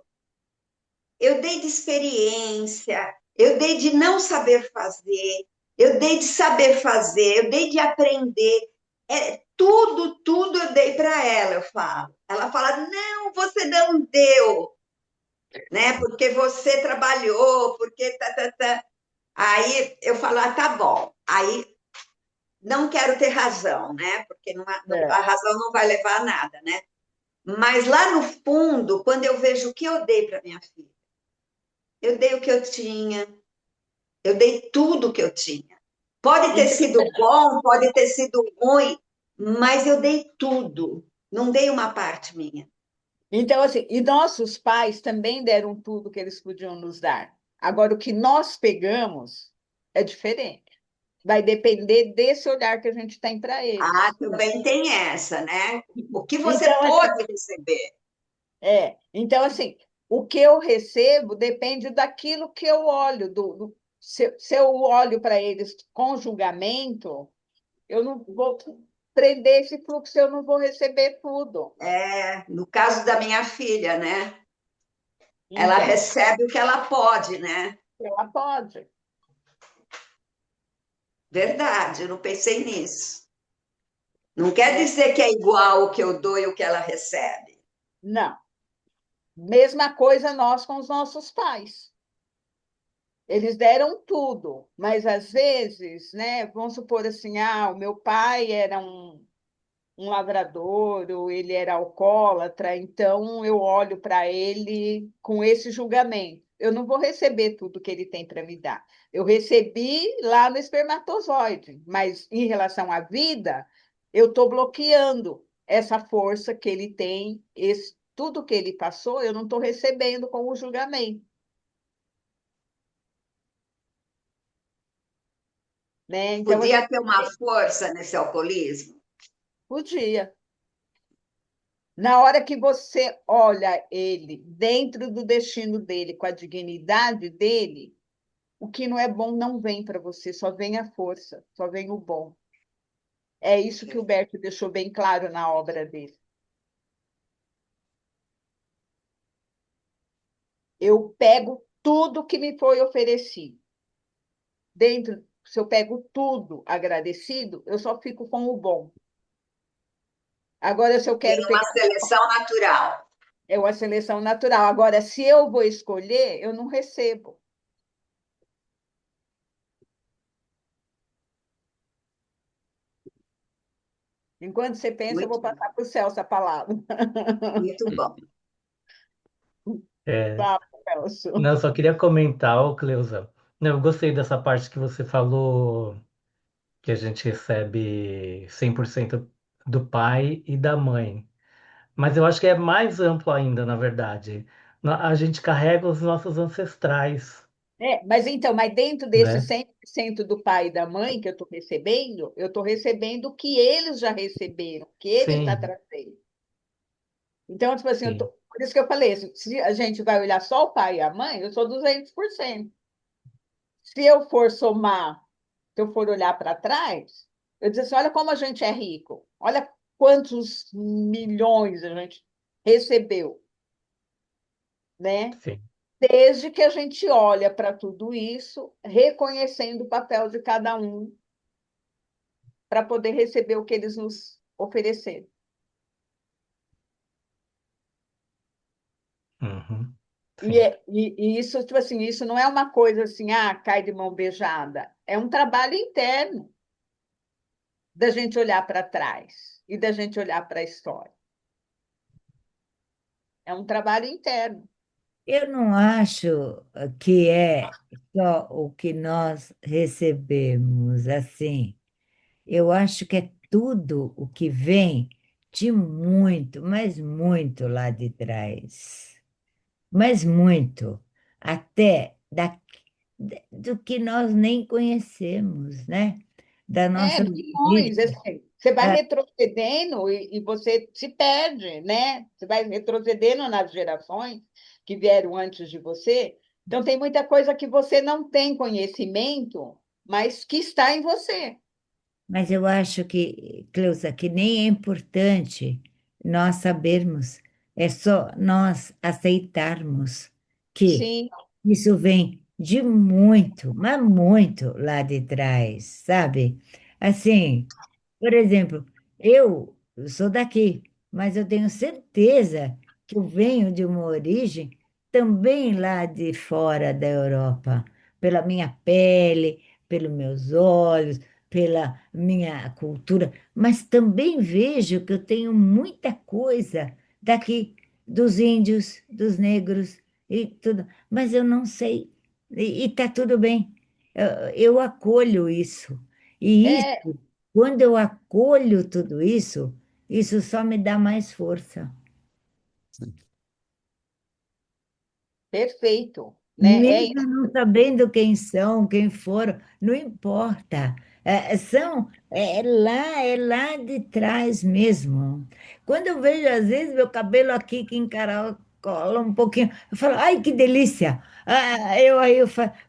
Eu dei de experiência, eu dei de não saber fazer, eu dei de saber fazer, eu dei de aprender. tudo eu dei para ela, eu falo. Ela fala, não, você não deu, né? Porque você trabalhou, porque tá. Aí eu falo, ah, tá bom. Aí não quero ter razão, né? Porque É. a razão não vai levar a nada, né? Mas lá no fundo, quando eu vejo o que eu dei para minha filha, eu dei o que eu tinha, eu dei tudo o que eu tinha. Pode ter Então, sido bom, pode ter sido ruim, mas eu dei tudo. Não dei uma parte minha. então, assim, e nossos pais também deram tudo que eles podiam nos dar. Agora, o que nós pegamos é diferente. Vai depender desse olhar que a gente tem para Ah, eles. também tem essa, né? O que você Então, assim, pôde receber. então, assim, o que eu recebo depende daquilo que eu olho. Se eu olho para eles com julgamento, eu não vou prender esse fluxo, eu não vou receber tudo. No caso da minha filha, né? Ela Então, recebe o que ela pode, né? ela pode. Verdade, eu não pensei nisso. Não quer Né? dizer que é igual o que eu dou e o que ela recebe. Não. Mesma coisa nós com os nossos pais. Eles deram tudo, mas às vezes, né, vamos supor assim, o meu pai era um lavrador, ou ele era alcoólatra, então eu olho para ele com esse julgamento. Eu não vou receber tudo que ele tem para me dar. Eu recebi lá no espermatozoide, mas em relação à vida, eu estou bloqueando essa força que ele tem, tudo que ele passou, eu não estou recebendo com o julgamento. Né? Então, assim, Podia ter uma força nesse alcoolismo. podia. Na hora que você olha ele dentro do destino dele, com a dignidade dele, o que não é bom não vem para você, só vem a força, só vem o bom. É isso que o Berto deixou bem claro na obra dele. Eu pego tudo que me foi oferecido. Dentro, se eu pego tudo agradecido, eu só fico com o bom. Agora, se eu Tem quero uma pegar, seleção natural. é uma seleção natural. Agora, se eu vou escolher, eu não recebo. Enquanto você pensa, eu vou Muito, passar para o Celso a palavra. muito bom. É, Fala, Celso. não, eu só queria comentar, ô Cleusa. Não, eu gostei dessa parte que você falou que a gente recebe 100% do pai e da mãe. Mas eu acho que é mais amplo ainda, na verdade. A gente carrega os nossos ancestrais, Mas dentro desse né? 100% do pai e da mãe que eu estou recebendo o que eles já receberam, o que eles já Sim, trazem. Então, tipo assim, sim. por isso que eu falei, se a gente vai olhar só o pai e a mãe, eu sou 200%. Se eu for somar, se eu for olhar para trás, eu dizer assim, olha como a gente é rico, olha quantos milhões a gente recebeu, né? Sim. Desde que a gente olha para tudo isso, reconhecendo o papel de cada um para poder receber o que eles nos ofereceram. Uhum. E, Sim. e isso, tipo assim, isso não é uma coisa assim, cai de mão beijada. É um trabalho interno da gente olhar para trás e da gente olhar para a história. É um trabalho interno. Eu não acho que é só o que nós recebemos assim. Eu acho que é tudo o que vem de muito, mas muito lá de trás. Mas muito. Até do que nós nem conhecemos, né? Da nossa Milhões, vivência. assim, você vai É, retrocedendo e você se perde, né? Você vai retrocedendo nas gerações que vieram antes de você. Então, tem muita coisa que você não tem conhecimento, mas que está em você. mas eu acho que, Cleusa, que nem é importante nós sabermos, é só nós aceitarmos que Sim, isso vem de muito, mas muito lá de trás, sabe? Assim, por exemplo, eu sou daqui, mas eu tenho certeza que eu venho de uma origem também lá de fora da Europa, pela minha pele, pelos meus olhos, pela minha cultura, mas também vejo que eu tenho muita coisa daqui, dos índios, dos negros e tudo, mas eu não sei, e está tudo bem. Eu acolho isso. E isso, É, quando eu acolho tudo isso só me dá mais força. perfeito, né? É Mesmo isso. não sabendo quem são, quem foram, não importa. É lá de trás mesmo. Quando eu vejo, às vezes, meu cabelo aqui que encaracola um pouquinho, eu falo, ai, que delícia!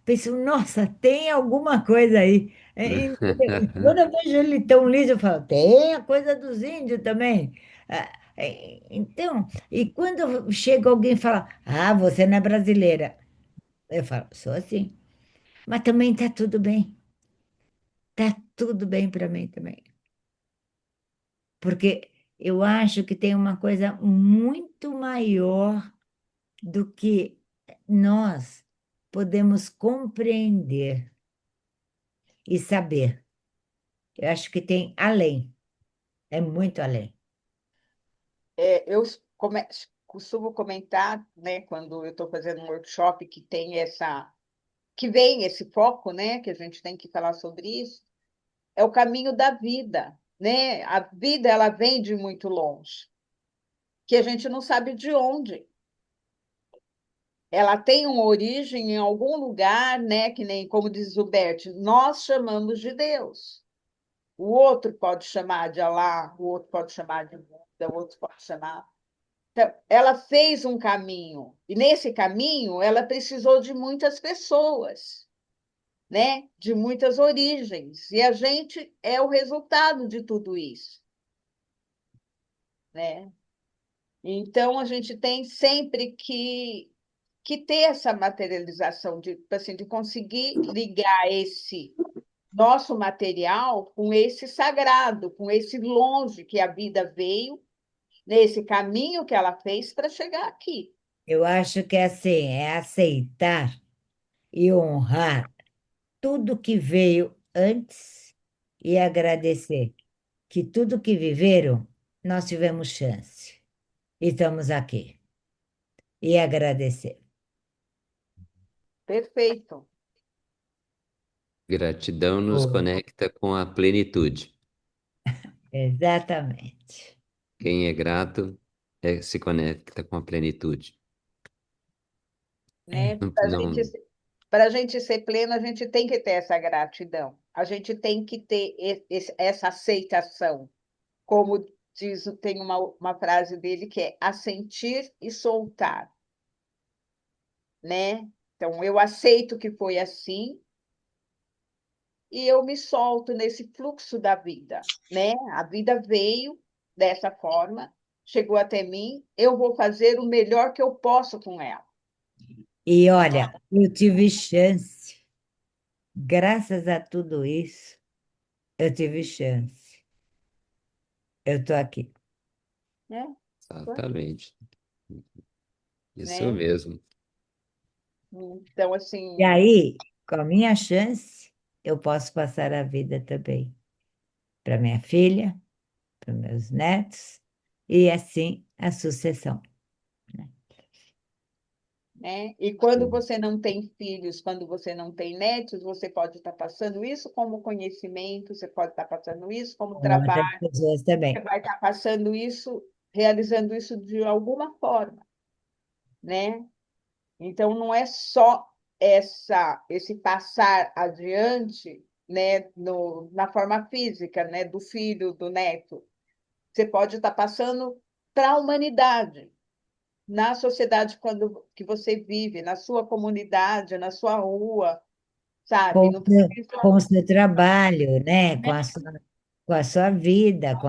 Penso, nossa, tem alguma coisa aí. E quando eu vejo ele tão liso, eu falo, tem a coisa dos índios também. Então, e quando chega alguém e fala, ah, você não é brasileira. Eu falo, sou assim. Mas também tá tudo bem. Tá tudo bem para mim também. Porque eu acho que tem uma coisa muito maior do que nós podemos compreender e saber. Eu acho que tem além, é muito além. Eu costumo comentar, né, quando eu estou fazendo um workshop que vem esse foco, né, que a gente tem que falar sobre isso, é o caminho da vida, né? A vida ela vem de muito longe, que a gente não sabe de onde. Ela tem uma origem em algum lugar, né, que nem como diz o Bert, nós chamamos de Deus. O outro pode chamar de Alá, o outro pode chamar de Buda, o outro pode chamar. Então, ela fez um caminho, e nesse caminho ela precisou de muitas pessoas, né? De muitas origens, e a gente é o resultado de tudo isso, né? Então, a gente tem sempre que ter essa materialização, assim, de conseguir ligar esse nosso material com esse sagrado, com esse longe que a vida veio, nesse caminho que ela fez para chegar aqui. Eu acho que é assim, é aceitar e honrar tudo que veio antes e agradecer que tudo que viveram, nós tivemos chance. E estamos aqui. E agradecer. Perfeito. Gratidão nos Pô, conecta com a plenitude. Exatamente. Quem é grato se conecta com a plenitude. É. Né? Não, não, Para a gente ser pleno, a gente tem que ter essa gratidão, a gente tem que ter essa aceitação. Como diz, tem uma frase dele que é assentir e soltar, né? Então, eu aceito que foi assim e eu me solto nesse fluxo da vida, né? A vida veio dessa forma, chegou até mim, eu vou fazer o melhor que eu posso com ela. E olha, eu tive chance. Graças a tudo isso, eu tive chance. Eu estou aqui. Né? exatamente. Isso Né? mesmo. Então, E assim, aí, com a minha chance, eu posso passar a vida também para minha filha, para meus netos, e assim a sucessão, né? né? E quando você não tem filhos, quando você não tem netos, você pode estar passando isso como conhecimento, você pode estar passando isso como Com outras trabalho, pessoas você também. vai estar passando isso, realizando isso de alguma forma, né? Então, não é só esse passar adiante, né, na forma física, né, do filho, do neto. Você pode estar passando para a humanidade, na sociedade que você vive, na sua comunidade, na sua rua, sabe? Não Com precisa, o seu trabalho, né? Com a sua vida,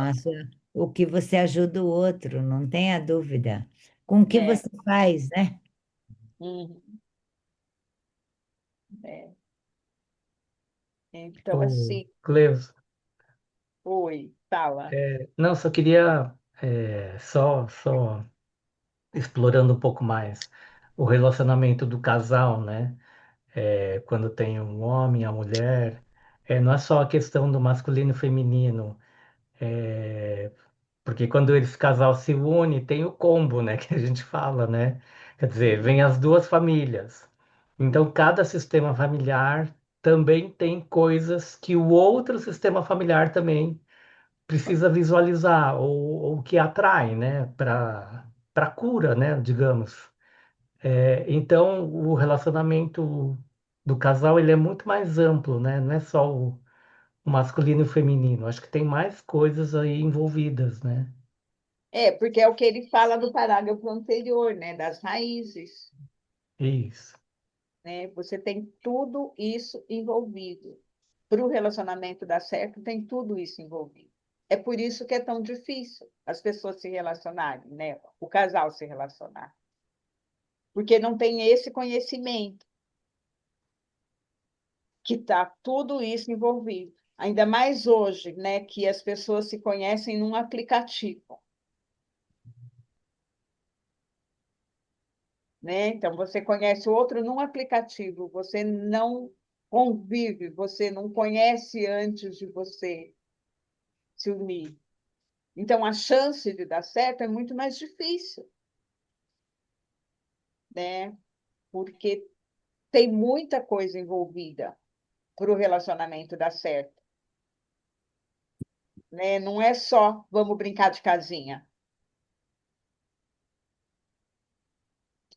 o que você ajuda o outro, não tenha dúvida. Com o que né? você faz, né? Uhum, Então, ô, assim, Cleus, oi. Fala. Não, só queria, só explorando um pouco mais o relacionamento do casal, né? Quando tem um homem, a mulher, não é só a questão do masculino e feminino, é, porque quando esse casal se une, tem o combo, né, que a gente fala, né? Quer dizer, vem as duas famílias. Então, cada sistema familiar também tem coisas que o outro sistema familiar também precisa visualizar ou que atrai, né, para cura, né, digamos. Então, o relacionamento do casal ele é muito mais amplo, né? Não é só o masculino e o feminino. Acho que tem mais coisas aí envolvidas, né? Porque é o que ele fala no parágrafo anterior, né, das raízes, Isso, né? Você tem tudo isso envolvido. Para o relacionamento dar certo, tem tudo isso envolvido. É por isso que é tão difícil as pessoas se relacionarem, né? O casal se relacionar, porque não tem esse conhecimento que está tudo isso envolvido. Ainda mais hoje, né, que as pessoas se conhecem num aplicativo, né? Então, você conhece o outro num aplicativo, você não convive, você não conhece antes de você se unir. Então, a chance de dar certo é muito mais difícil, né? Porque tem muita coisa envolvida para o relacionamento dar certo, né? Não é só vamos brincar de casinha.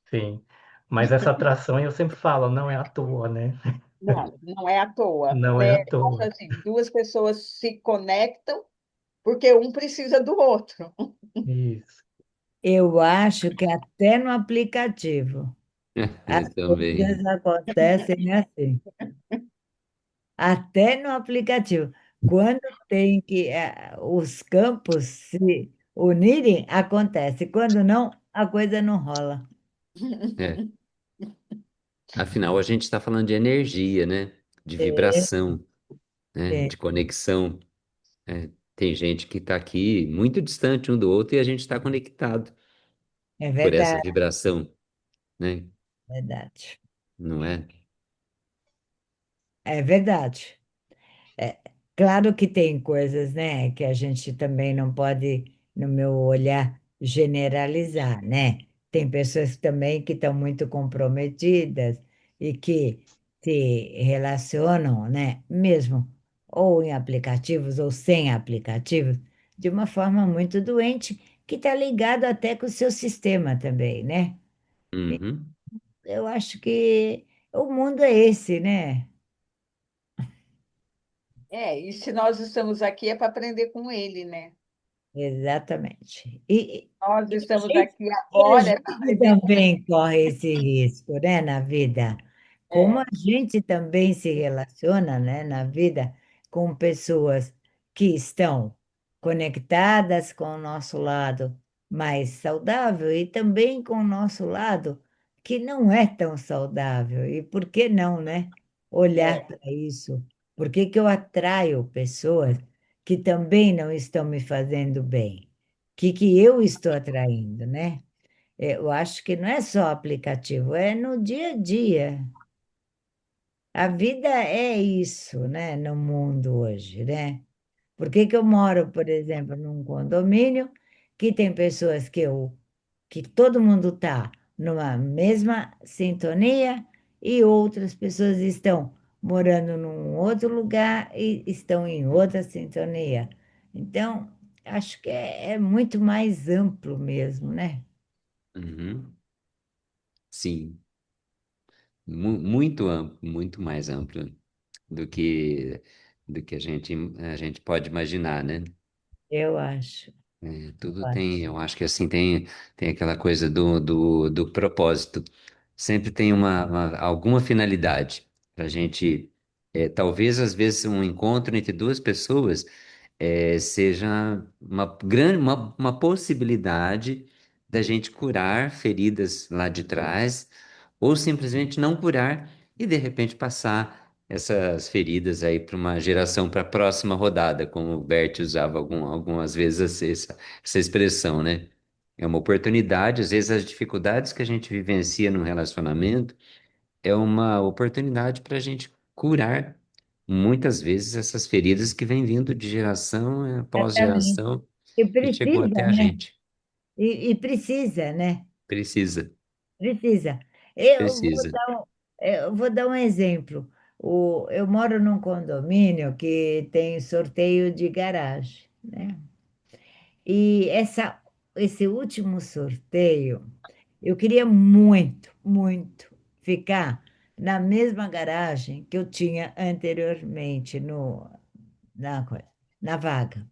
sim. Mas essa atração eu sempre falo, não é à toa, né? Não, não é à toa, Não é né? à Eu acho toa. assim, duas pessoas se conectam porque um precisa do outro. Isso, Eu acho que até no aplicativo as Eu também. coisas acontecem assim. Até no aplicativo. Quando tem que os campos se unirem, acontece. Quando não, a coisa não rola. É. Afinal, a gente está falando de energia, né? De É, vibração, né? é, De conexão. É, tem gente que está aqui muito distante um do outro e a gente está conectado é por essa verdade, vibração, né? verdade. Não é? É verdade. É, claro que tem coisas, né, que a gente também não pode, no meu olhar, generalizar, né? Tem pessoas também que estão muito comprometidas e que se relacionam, né, mesmo ou em aplicativos ou sem aplicativos, de uma forma muito doente, que está ligado até com o seu sistema também, né? Uhum. Eu acho que o mundo é esse, né? E se nós estamos aqui é para aprender com ele, né? Exatamente. E, Nós estamos gente, aqui e a agora é para gente aprender com ele. também corre esse risco, né, na vida. Como a É, gente também se relaciona, né, na vida com pessoas que estão conectadas com o nosso lado mais saudável e também com o nosso lado que não é tão saudável. E por que não, né? Olhar é, para isso. Por que que eu atraio pessoas que também não estão me fazendo bem? Que eu estou atraindo, né? Eu acho que não é só aplicativo, é no dia a dia. A vida é isso, né, no mundo hoje, né? Por que que eu moro, por exemplo, num condomínio que tem pessoas que todo mundo está numa mesma sintonia e outras pessoas estão morando num outro lugar e estão em outra sintonia. Então, acho que é muito mais amplo mesmo, né? Uhum. Sim. Muito amplo, muito mais amplo do que a gente pode imaginar, né? Eu acho. Tudo Eu tem, acho. eu acho que assim tem aquela coisa do propósito. Sempre tem alguma finalidade para a gente. Talvez às vezes um encontro entre duas pessoas seja uma possibilidade da gente curar feridas lá de trás, ou simplesmente não curar e de repente passar. essas feridas aí para uma geração, para a próxima rodada, como o Bert usava algumas vezes essa expressão, né? É uma oportunidade, às vezes as dificuldades que a gente vivencia no relacionamento é uma oportunidade para a gente curar muitas vezes essas feridas que vêm vindo de geração após Exatamente. geração E e chegou precisa, até a né? gente. E precisa, né? Precisa, Precisa. Eu vou precisa. dar eu vou dar um exemplo. Eu moro num condomínio que tem sorteio de garagem, né? E esse último sorteio, eu queria muito, muito ficar na mesma garagem que eu tinha anteriormente coisa, na vaga.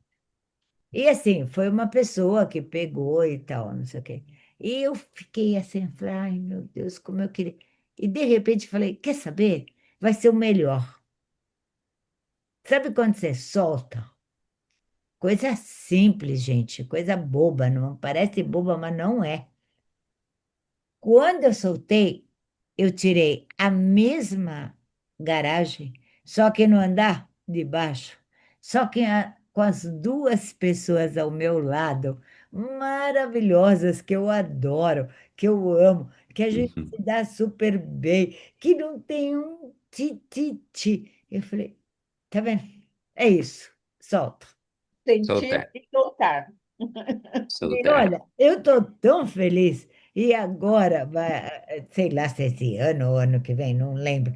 E assim, foi uma pessoa que pegou e tal, não sei o quê. E eu fiquei assim, falei, ai meu Deus, como eu queria. E de repente falei, quer saber? Vai ser o melhor. Sabe quando você solta? Coisa simples, gente, coisa boba, não parece boba, mas não é. Quando eu soltei, eu tirei a mesma garagem, só que no andar de baixo, só que com as duas pessoas ao meu lado, maravilhosas, que eu adoro, que eu amo, que a gente se dá super bem, que não tem um ti. Eu falei, tá vendo? É isso, solta. Sentir Soltar, e soltar. E soltar. olha, eu estou tão feliz. E agora, sei lá se é esse ano ou ano que vem, não lembro.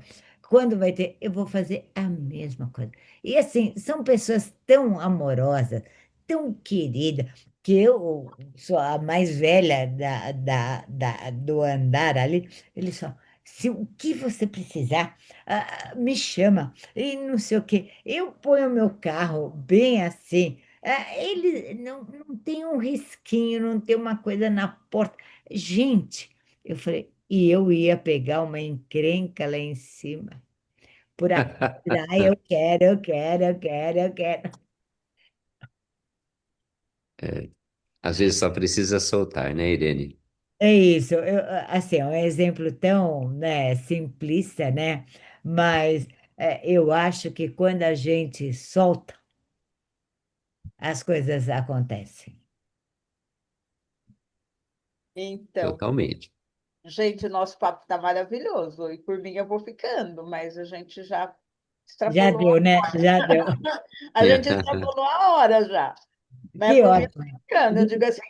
Quando vai ter, eu vou fazer a mesma coisa. E assim, são pessoas tão amorosas, tão queridas, que eu sou a mais velha do andar ali. Eles falam, se o que você precisar, me chama. E não sei o quê. Eu ponho o meu carro bem assim. Ele não tem um risquinho, não tem uma coisa na porta. Gente, eu falei, e eu ia pegar uma encrenca lá em cima. Por a... Ai, eu quero. Às vezes só precisa soltar, né, Irene? É isso, assim, é um exemplo tão, né, simplista, né? Mas eu acho que quando a gente solta, as coisas acontecem. Então, Totalmente. gente, nosso papo está maravilhoso. E por mim eu vou ficando, mas a gente já Já extrapolou. deu, né? Já deu. A gente extrapolou a hora já. Mas Que por mim eu tô ótimo. ficando. Eu digo assim,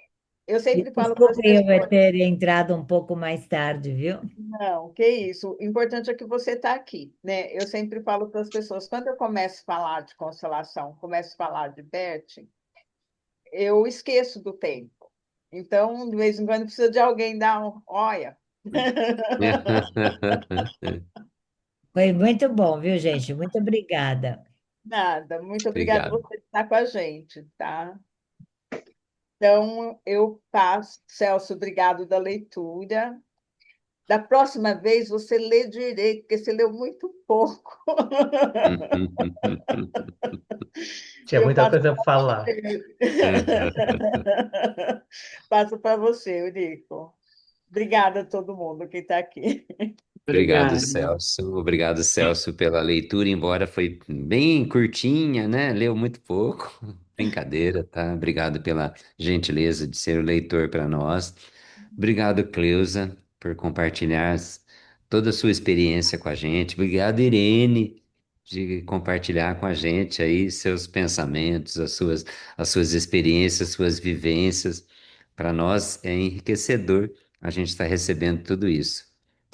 eu E sempre falo para as desculpe eu pessoas, ter entrado um pouco mais tarde, viu? não, que isso. O importante é que você está aqui, né? Eu sempre falo para as pessoas, quando eu começo a falar de constelação, começo a falar de Bert, eu esqueço do tempo. Então, de vez em quando, precisa de alguém dar um, olha. Foi muito bom, viu, gente? Muito obrigada. Nada, muito obrigada por Obrigado. você estar com a gente, tá? Então, eu passo, Celso, obrigado da leitura. Da próxima vez, você lê direito, porque você leu muito pouco. E Tinha eu muita passo coisa para para falar. você. Passo para você, Eurico. Obrigada a todo mundo que está aqui. Obrigado, Celso, pela leitura, embora foi bem curtinha, né? Leu muito pouco. Brincadeira, tá? Obrigado pela gentileza de ser o leitor para nós. Obrigado, Cleusa, por compartilhar toda a sua experiência com a gente. Obrigado, Irene, de compartilhar com a gente aí seus pensamentos, as suas experiências, suas vivências. Para nós é enriquecedor a gente estar recebendo tudo isso.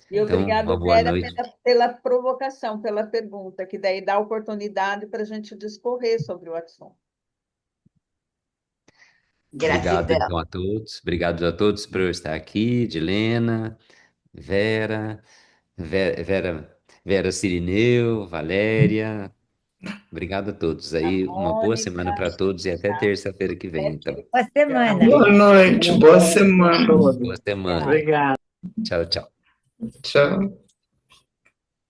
E Então, uma obrigado, boa Vera, noite. pela provocação, pela pergunta, que daí dá oportunidade para a gente discorrer sobre o assunto. Obrigado, Gratidão. então, a todos. Obrigado a todos por eu estar aqui, Dilena, Vera, Vera Cirineu, Valéria. Obrigado a todos. A Aí, uma boa semana Mônica, para todos e até tá? terça-feira que vem, então. Boa semana. Tchau. Boa noite, boa semana, Boa Rodrigo. semana. Tchau. Obrigado. Tchau, tchau. Tchau.